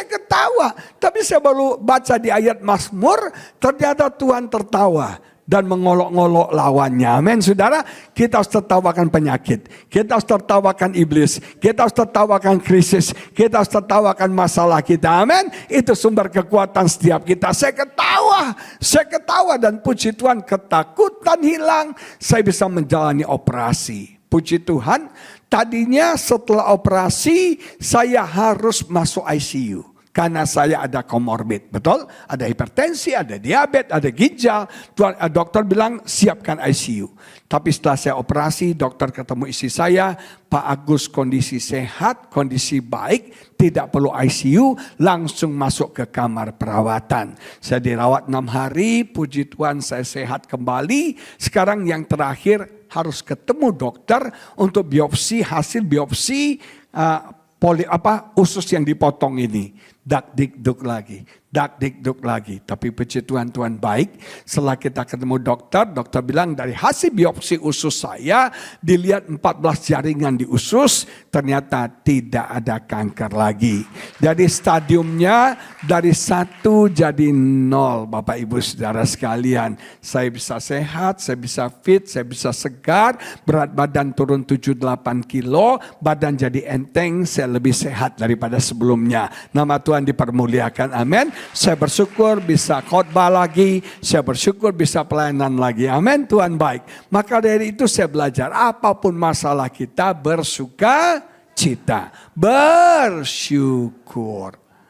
ketawa, tapi saya baru baca di ayat Mazmur, ternyata Tuhan tertawa dan mengolok-ngolok lawannya. Amin saudara, kita harus tertawakan penyakit, kita harus tertawakan iblis, kita harus tertawakan krisis, kita harus tertawakan masalah kita. Amin, itu sumber kekuatan setiap kita. Saya ketawa dan puji Tuhan ketakutan hilang. Saya bisa menjalani operasi. Puji Tuhan, tadinya setelah operasi saya harus masuk ICU. Karena saya ada komorbid, betul? Ada hipertensi, ada diabetes, ada ginjal. Dokter bilang siapkan ICU. Tapi setelah saya operasi, dokter ketemu istri saya, Pak Agus kondisi sehat, kondisi baik, tidak perlu ICU, langsung masuk ke kamar perawatan. Saya dirawat 6 hari, puji Tuhan saya sehat kembali. Sekarang yang terakhir harus ketemu dokter untuk biopsi, hasil biopsi usus yang dipotong ini. Dak dikduk lagi. Tapi puji Tuhan, Tuhan baik. Setelah kita ketemu dokter bilang dari hasil biopsi usus saya, dilihat 14 jaringan di usus, ternyata tidak ada kanker lagi. Jadi stadiumnya dari 1 jadi 0, Bapak Ibu Saudara sekalian. Saya bisa sehat, saya bisa fit, saya bisa segar, berat badan turun 7-8 kilo, badan jadi enteng, saya lebih sehat daripada sebelumnya. Nama Tuhan dipermuliakan, amin. Saya bersyukur bisa khotbah lagi, saya bersyukur bisa pelayanan lagi, amin. Tuhan baik. Maka dari itu saya belajar, apapun masalah kita bersuka cita, bersyukur,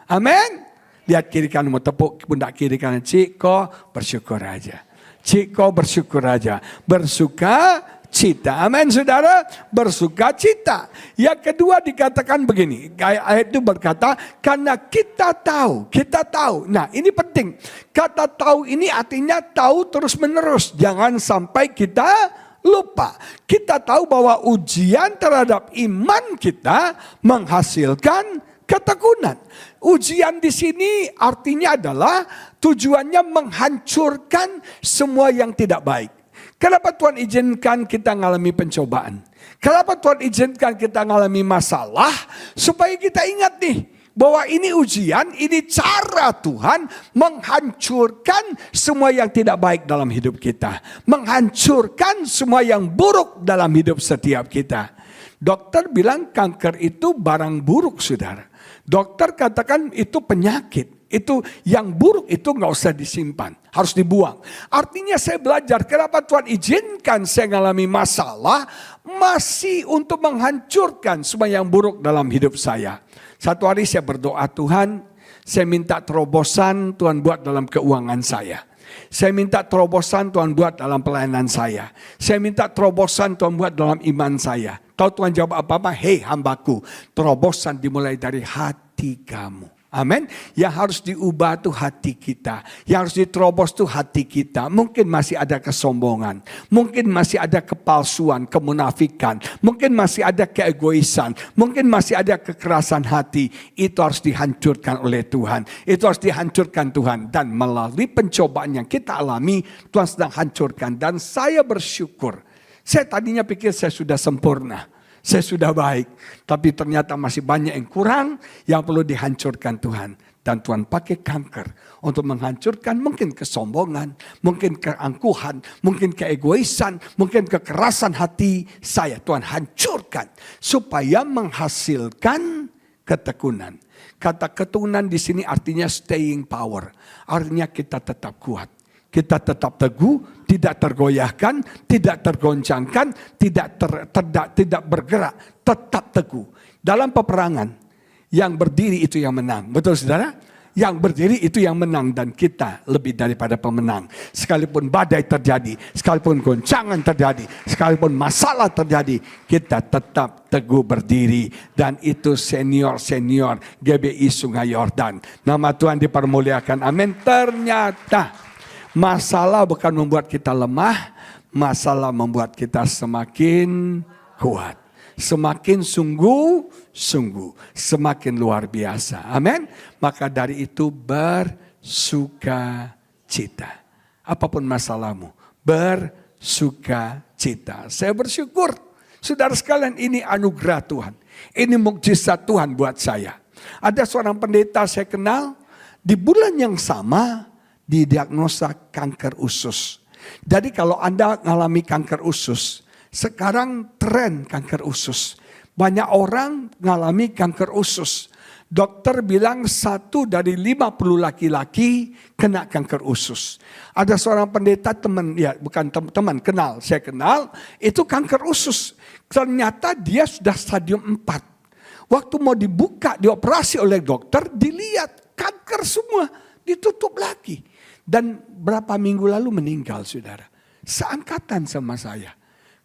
amin. Lihat kiri kananmu, tepuk pundak kiri kanan, Ciko bersyukur aja, Ciko bersyukur aja, bersuka cita, amin saudara, bersuka cita. Yang kedua dikatakan begini, ayat itu berkata, karena kita tahu. Nah ini penting, kata tahu ini artinya tahu terus menerus, jangan sampai kita lupa. Kita tahu bahwa ujian terhadap iman kita menghasilkan ketekunan. Ujian di sini artinya adalah tujuannya menghancurkan semua yang tidak baik. Kenapa Tuhan izinkan kita mengalami pencobaan? Kenapa Tuhan izinkan kita mengalami masalah? Supaya kita ingat nih, bahwa ini ujian, ini cara Tuhan menghancurkan semua yang tidak baik dalam hidup kita. Menghancurkan semua yang buruk dalam hidup setiap kita. Dokter bilang kanker itu barang buruk, saudara. Dokter katakan itu penyakit. Itu yang buruk itu nggak usah disimpan, harus dibuang. Artinya saya belajar kenapa Tuhan izinkan saya mengalami masalah masih untuk menghancurkan semua yang buruk dalam hidup saya. Satu hari saya berdoa, Tuhan, saya minta terobosan Tuhan buat dalam keuangan saya. Saya minta terobosan Tuhan buat dalam pelayanan saya. Saya minta terobosan Tuhan buat dalam iman saya. Tahu Tuhan jawab apa-apa? Hei hambaku, terobosan dimulai dari hati kamu. Amin. Yang harus diubah tuh hati kita. Yang harus diterobos tuh hati kita. Mungkin masih ada kesombongan. Mungkin masih ada kepalsuan, kemunafikan. Mungkin masih ada keegoisan. Mungkin masih ada kekerasan hati. Itu harus dihancurkan oleh Tuhan. Itu harus dihancurkan Tuhan. Dan melalui pencobaan yang kita alami, Tuhan sedang hancurkan. Dan saya bersyukur. Saya tadinya pikir saya sudah sempurna. Saya sudah baik, tapi ternyata masih banyak yang kurang yang perlu dihancurkan Tuhan. Dan Tuhan pakai kanker untuk menghancurkan mungkin kesombongan, mungkin keangkuhan, mungkin keegoisan, mungkin kekerasan hati saya. Tuhan hancurkan supaya menghasilkan ketekunan. Kata ketekunan di sini artinya staying power. Artinya kita tetap kuat. Kita tetap teguh, tidak tergoyahkan, tidak tergoncangkan, tidak bergerak, tetap teguh. Dalam peperangan, yang berdiri itu yang menang. Betul saudara? Yang berdiri itu yang menang dan kita lebih daripada pemenang. Sekalipun badai terjadi, sekalipun goncangan terjadi, sekalipun masalah terjadi, kita tetap teguh berdiri. Dan itu senior GBI Sungai Yordan. Nama Tuhan dipermuliakan. Amin. Ternyata masalah bukan membuat kita lemah, masalah membuat kita semakin kuat. Semakin sungguh-sungguh, semakin luar biasa. Amin. Maka dari itu bersukacita. Apapun masalahmu, bersukacita. Saya bersyukur. Saudara sekalian, ini anugerah Tuhan. Ini mukjizat Tuhan buat saya. Ada seorang pendeta saya kenal, di bulan yang sama, didiagnosa kanker usus. Jadi kalau Anda mengalami kanker usus, sekarang tren kanker usus. Banyak orang mengalami kanker usus. Dokter bilang 1 dari 50 laki-laki kena kanker usus. Ada seorang pendeta teman, ya bukan teman, kenal, saya kenal, itu kanker usus. Ternyata dia sudah stadium 4. Waktu mau dibuka, dioperasi oleh dokter, dilihat kanker semua, ditutup lagi. Dan berapa minggu lalu meninggal, saudara. Seangkatan sama saya.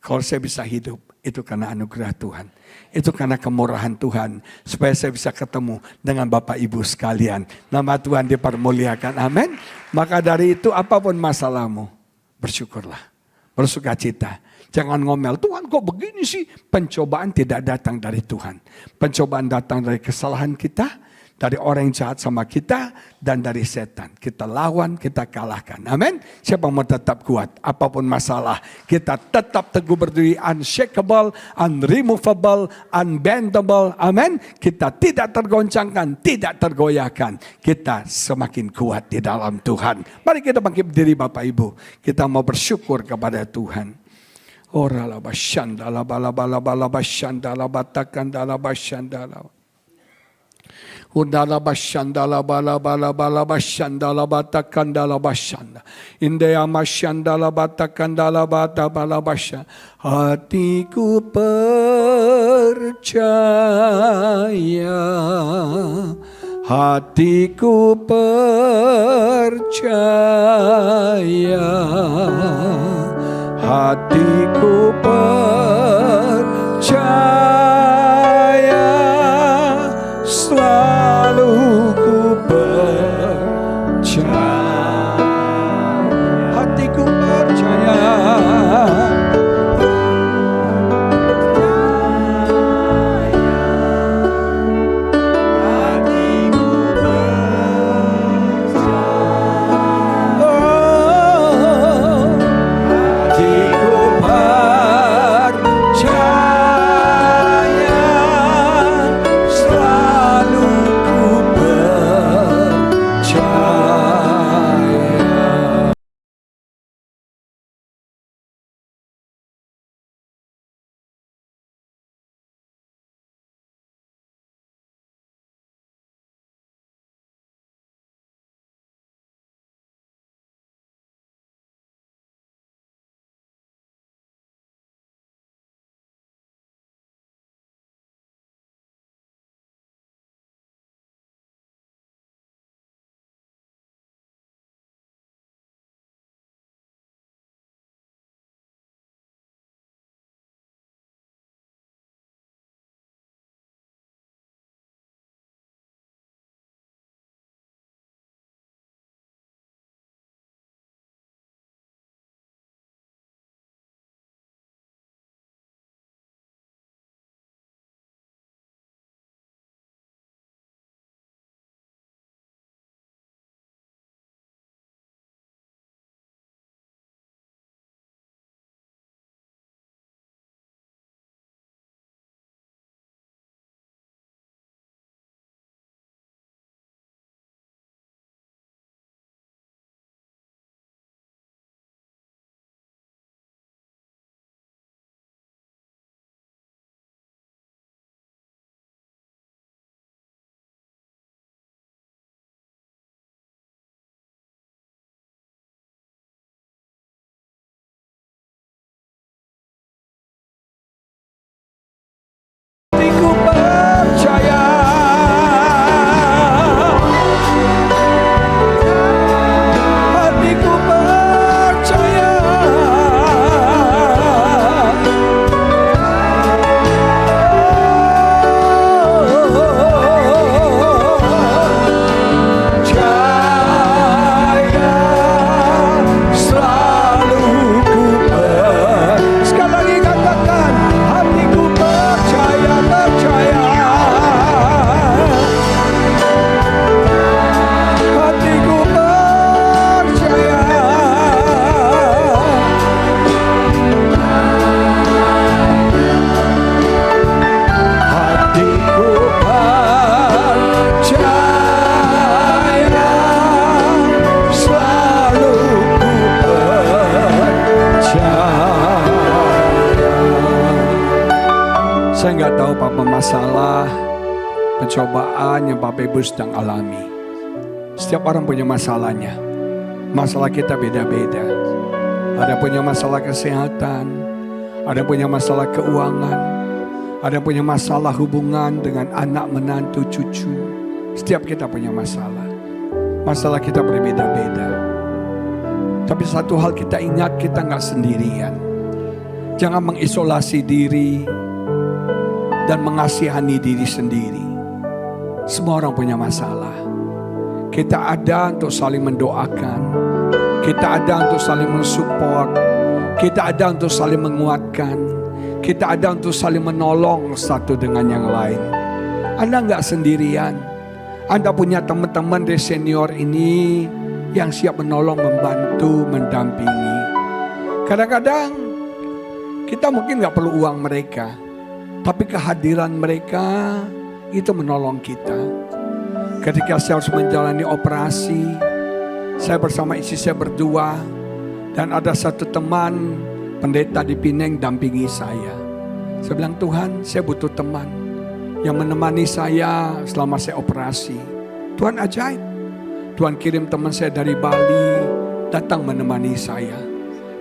Kalau saya bisa hidup, itu karena anugerah Tuhan. Itu karena kemurahan Tuhan. Supaya saya bisa ketemu dengan Bapak Ibu sekalian. Nama Tuhan dipermuliakan. Amin. Maka dari itu apapun masalahmu, bersyukurlah. Bersukacita. Jangan ngomel, Tuhan kok begini sih? Pencobaan tidak datang dari Tuhan. Pencobaan datang dari kesalahan kita. Dari orang yang jahat sama kita dan dari setan. Kita lawan, kita kalahkan. Amin. Siapa mau tetap kuat? Apapun masalah, kita tetap teguh berdiri. Unshakable, unremovable, unbendable. Amin. Kita tidak tergoncangkan, tidak tergoyahkan. Kita semakin kuat di dalam Tuhan. Mari kita bangkit berdiri Bapak Ibu. Kita mau bersyukur kepada Tuhan. Orala basyandala balabala basyandala batakandala basyandala. Undala bashandala bala bala bala bashandala batakandala bashanda. Indaya mashandala batakandala bata bala basha. Hatiku percaya, hatiku percaya, hatiku percaya. Selalu ku percaya, hatiku percaya, hatiku percaya, hatiku pencobaan yang Bapak Ibu sedang alami. Setiap orang punya masalahnya. Masalah kita beda-beda. Ada punya masalah kesehatan, ada punya masalah keuangan, ada punya masalah hubungan dengan anak, menantu, cucu. Setiap kita punya masalah. Masalah kita berbeda-beda. Tapi satu hal kita ingat, kita nggak sendirian. Jangan mengisolasi diri dan mengasihani diri sendiri. Semua orang punya masalah. Kita ada untuk saling mendoakan. Kita ada untuk saling mensupport. Kita ada untuk saling menguatkan. Kita ada untuk saling menolong satu dengan yang lain. Anda nggak sendirian. Anda punya teman-teman dari senior ini yang siap menolong, membantu, mendampingi. Kadang-kadang kita mungkin nggak perlu uang mereka, tapi kehadiran mereka itu menolong kita. Ketika saya harus menjalani operasi, saya bersama istri saya berdua, dan ada satu teman pendeta di Pineng dampingi saya. Saya bilang, Tuhan, saya butuh teman yang menemani saya selama saya operasi. Tuhan ajaib. Tuhan kirim teman saya dari Bali datang menemani saya.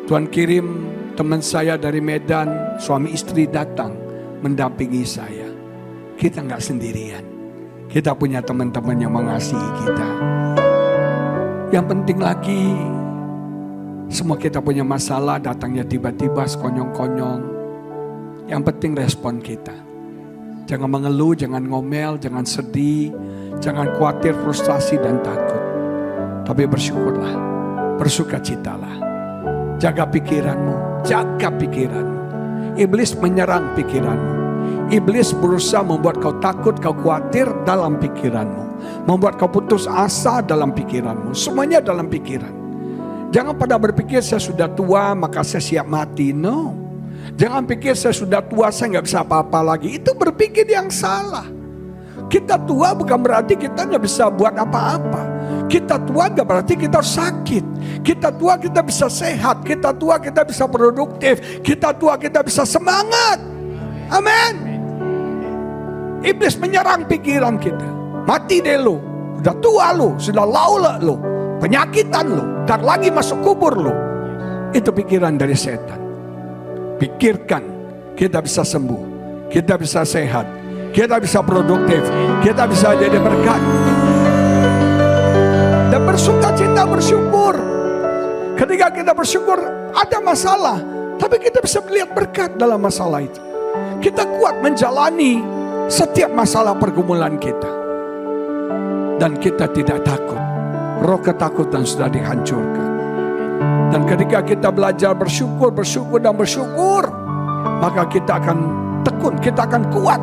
Tuhan kirim teman saya dari Medan, suami istri datang mendampingi saya. Kita nggak sendirian. Kita punya teman-teman yang mengasihi kita. Yang penting lagi, semua kita punya masalah datangnya tiba-tiba sekonyong-konyong. Yang penting respon kita. Jangan mengeluh, jangan ngomel, jangan sedih, jangan khawatir, frustasi dan takut. Tapi bersyukurlah, bersukacitalah. Jaga pikiranmu, jaga pikiranmu. Iblis menyerang pikiranmu. Iblis berusaha membuat kau takut, kau khawatir dalam pikiranmu. Membuat kau putus asa dalam pikiranmu. Semuanya dalam pikiran. Jangan pada berpikir saya sudah tua maka saya siap mati. No. Jangan pikir saya sudah tua saya nggak bisa apa-apa lagi. Itu berpikir yang salah. Kita tua bukan berarti kita nggak bisa buat apa-apa. Kita tua nggak berarti kita sakit. Kita tua kita bisa sehat. Kita tua kita bisa produktif. Kita tua kita bisa semangat. Amin. Iblis menyerang pikiran kita. Mati deh lo. Sudah tua lo. Sudah laula lo. Penyakitan lo. Dan lagi masuk kubur lo. Itu pikiran dari setan. Pikirkan kita bisa sembuh. Kita bisa sehat. Kita bisa produktif. Kita bisa jadi berkat. Dan bersukacita, bersyukur. Ketika kita bersyukur ada masalah. Tapi kita bisa melihat berkat dalam masalah itu. Kita kuat menjalani setiap masalah pergumulan kita. Dan kita tidak takut. Roh ketakutan sudah dihancurkan. Dan ketika kita belajar bersyukur, dan bersyukur, maka kita akan tekun, kita akan kuat.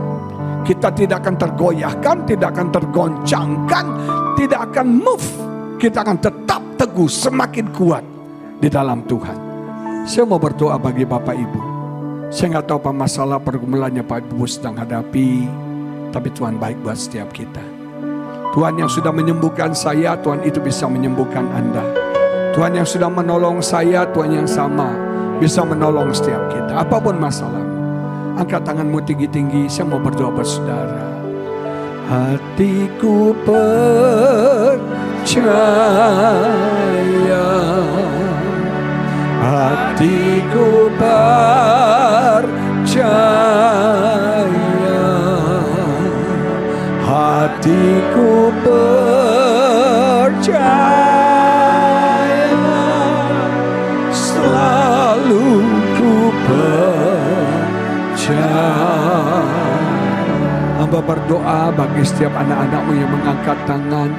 Kita tidak akan tergoyahkan, tidak akan tergoncangkan, tidak akan move. Kita akan tetap teguh, semakin kuat di dalam Tuhan. Saya mau berdoa bagi Bapak Ibu. Saya nggak tahu apa masalah pergumulannya Pak Ibu sedang hadapi, tapi Tuhan baik buat setiap kita. Tuhan yang sudah menyembuhkan saya, Tuhan itu bisa menyembuhkan Anda. Tuhan yang sudah menolong saya, Tuhan yang sama bisa menolong setiap kita. Apapun masalahmu, angkat tanganmu tinggi-tinggi. Saya mau berdoa buat saudara. Hatiku percaya, hatiku percaya, hatiku percaya, selalu ku percaya. Hamba berdoa bagi setiap anak-anakmu yang mengangkat tangan.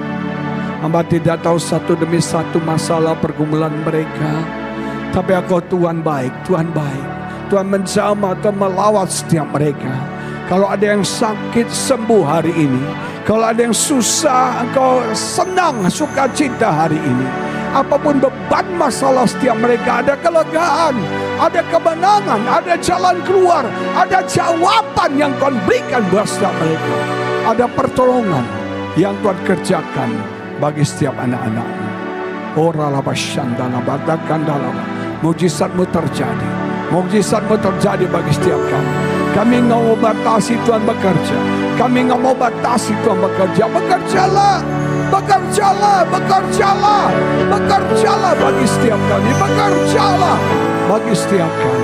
Hamba tidak tahu satu demi satu masalah pergumulan mereka. Tapi Engkau Tuhan baik, Tuhan baik. Tuhan menjamah dan melawat setiap mereka. Kalau ada yang sakit, sembuh hari ini. Kalau ada yang susah, Engkau senang, sukacita hari ini. Apapun beban masalah setiap mereka, ada kelegaan, ada kemenangan, ada jalan keluar, ada jawaban yang Tuhan berikan buat setiap mereka. Ada pertolongan yang Tuhan kerjakan bagi setiap anak-anak-Mu. Mujizat-Mu terjadi. Mujizat-Mu terjadi bagi setiap kami. Kami nggak mau batasi Tuhan bekerja. Kami nggak mau batasi Tuhan bekerja. Bekerjalah, bekerjalah, bekerjalah, bekerjalah bagi setiap kami. Bekerjalah bagi setiap kami.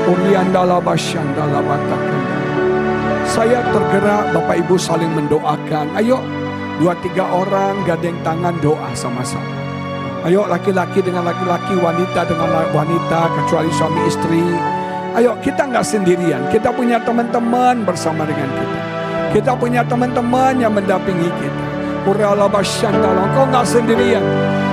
Uriandala basyandala batakan. Saya tergerak, Bapak Ibu saling mendoakan. Ayo, 2-3 orang gandeng tangan doa sama-sama. Ayo, laki-laki dengan laki-laki, wanita dengan wanita, kecuali suami istri. Ayo, kita nggak sendirian. Kita punya teman-teman bersama dengan kita. Kita punya teman-teman yang mendampingi kita. Urala basyandala, engkau nggak sendirian.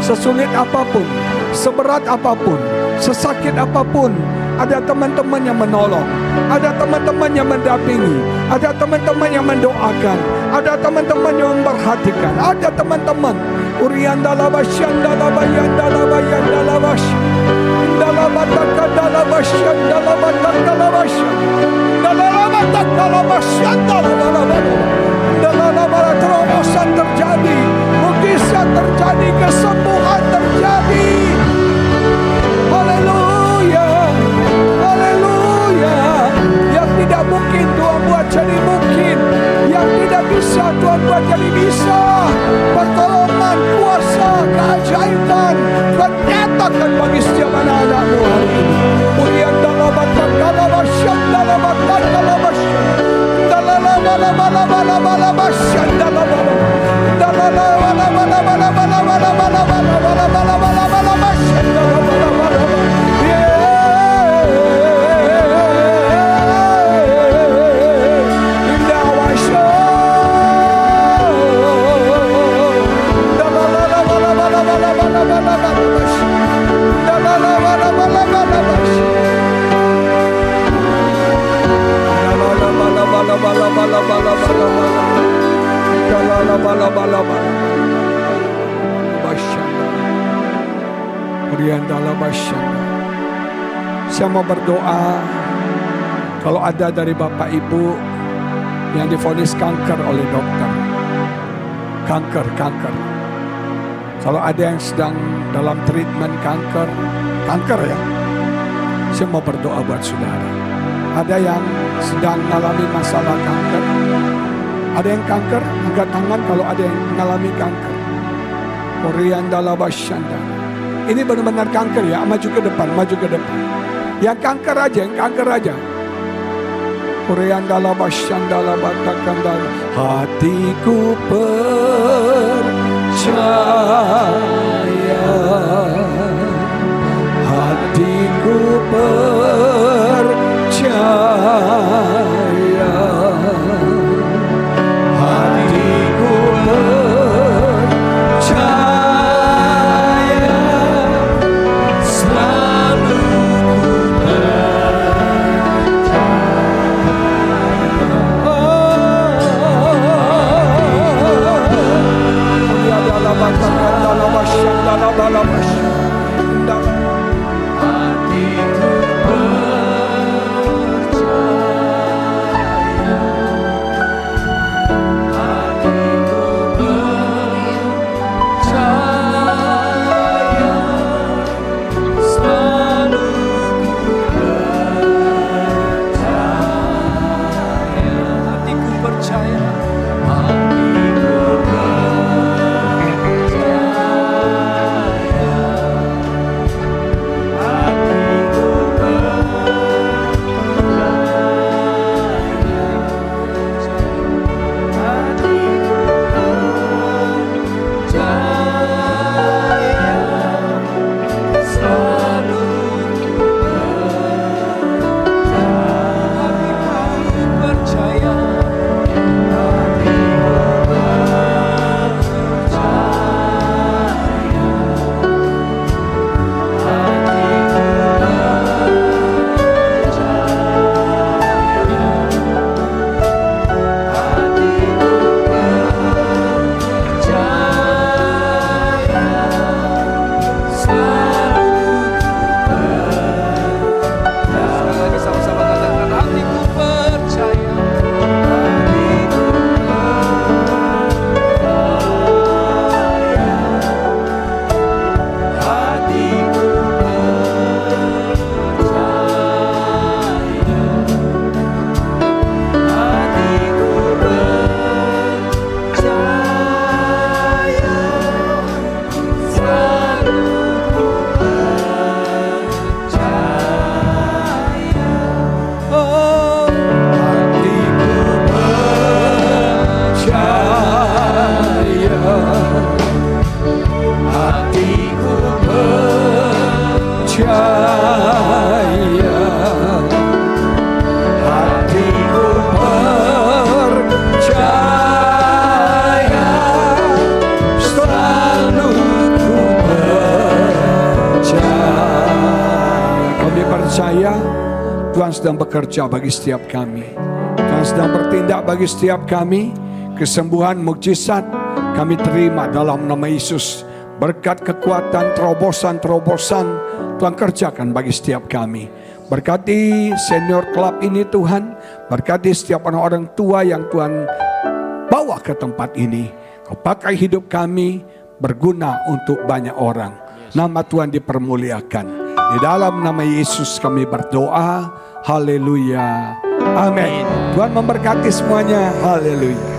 Sesulit apapun, seberat apapun, sesakit apapun, ada teman-teman yang menolong, ada teman-teman yang mendampingi, ada teman-teman yang mendoakan, ada teman-teman yang memperhatikan, ada teman-teman. Uriandala basyandala bayandala bayandala basyandala batakandala basyandala batakandala basyandala batakandala basyandala batakandala terobosan terjadi, mukjizat terjadi, kesembuhan terjadi. Haleluya, haleluya. Yang tidak mungkin Tuhan buat jadi mungkin, yang tidak bisa Tuhan buat jadi bisa. Pertolongan, kuasa, keajaiban Tuhan nyatakan bagi setiap anak-anakmu hari ini. Urian dalabatak dalabasyan dalabatan dalabasyan dalalabalabalabalabalabasyan dalalabalabalabalabalabalabalabalabalabalabalabasyan dalalabalabalabalabalabasyan. Saya mau berdoa, kalau ada dari Bapak Ibu yang divonis kanker oleh dokter, kanker. Kalau ada yang sedang dalam treatment kanker ya, saya mau berdoa buat saudara. Ada yang sedang mengalami masalah kanker, ada yang kanker, angkat tangan kalau ada yang mengalami kanker. Oriandala basyanda. Ini benar-benar kanker ya, maju ke depan. Yang kanker aja. Oriandala basyandala batakandala. Hatiku percaya, hatiku percaya, hatiku percaya, selalu percaya. percaya Tuhan sedang bekerja bagi setiap kami. Tuhan sedang bertindak bagi setiap kami. Kesembuhan, mukjizat kami terima dalam nama Yesus. Berkat kekuatan, terobosan-terobosan Tuhan kerjakan bagi setiap kami. Berkati senior club ini Tuhan. Berkati setiap orang-orang tua yang Tuhan bawa ke tempat ini. Kau pakai hidup kami berguna untuk banyak orang. Nama Tuhan dipermuliakan. Di dalam nama Yesus kami berdoa. Haleluya. Amin. Tuhan memberkati semuanya. Haleluya.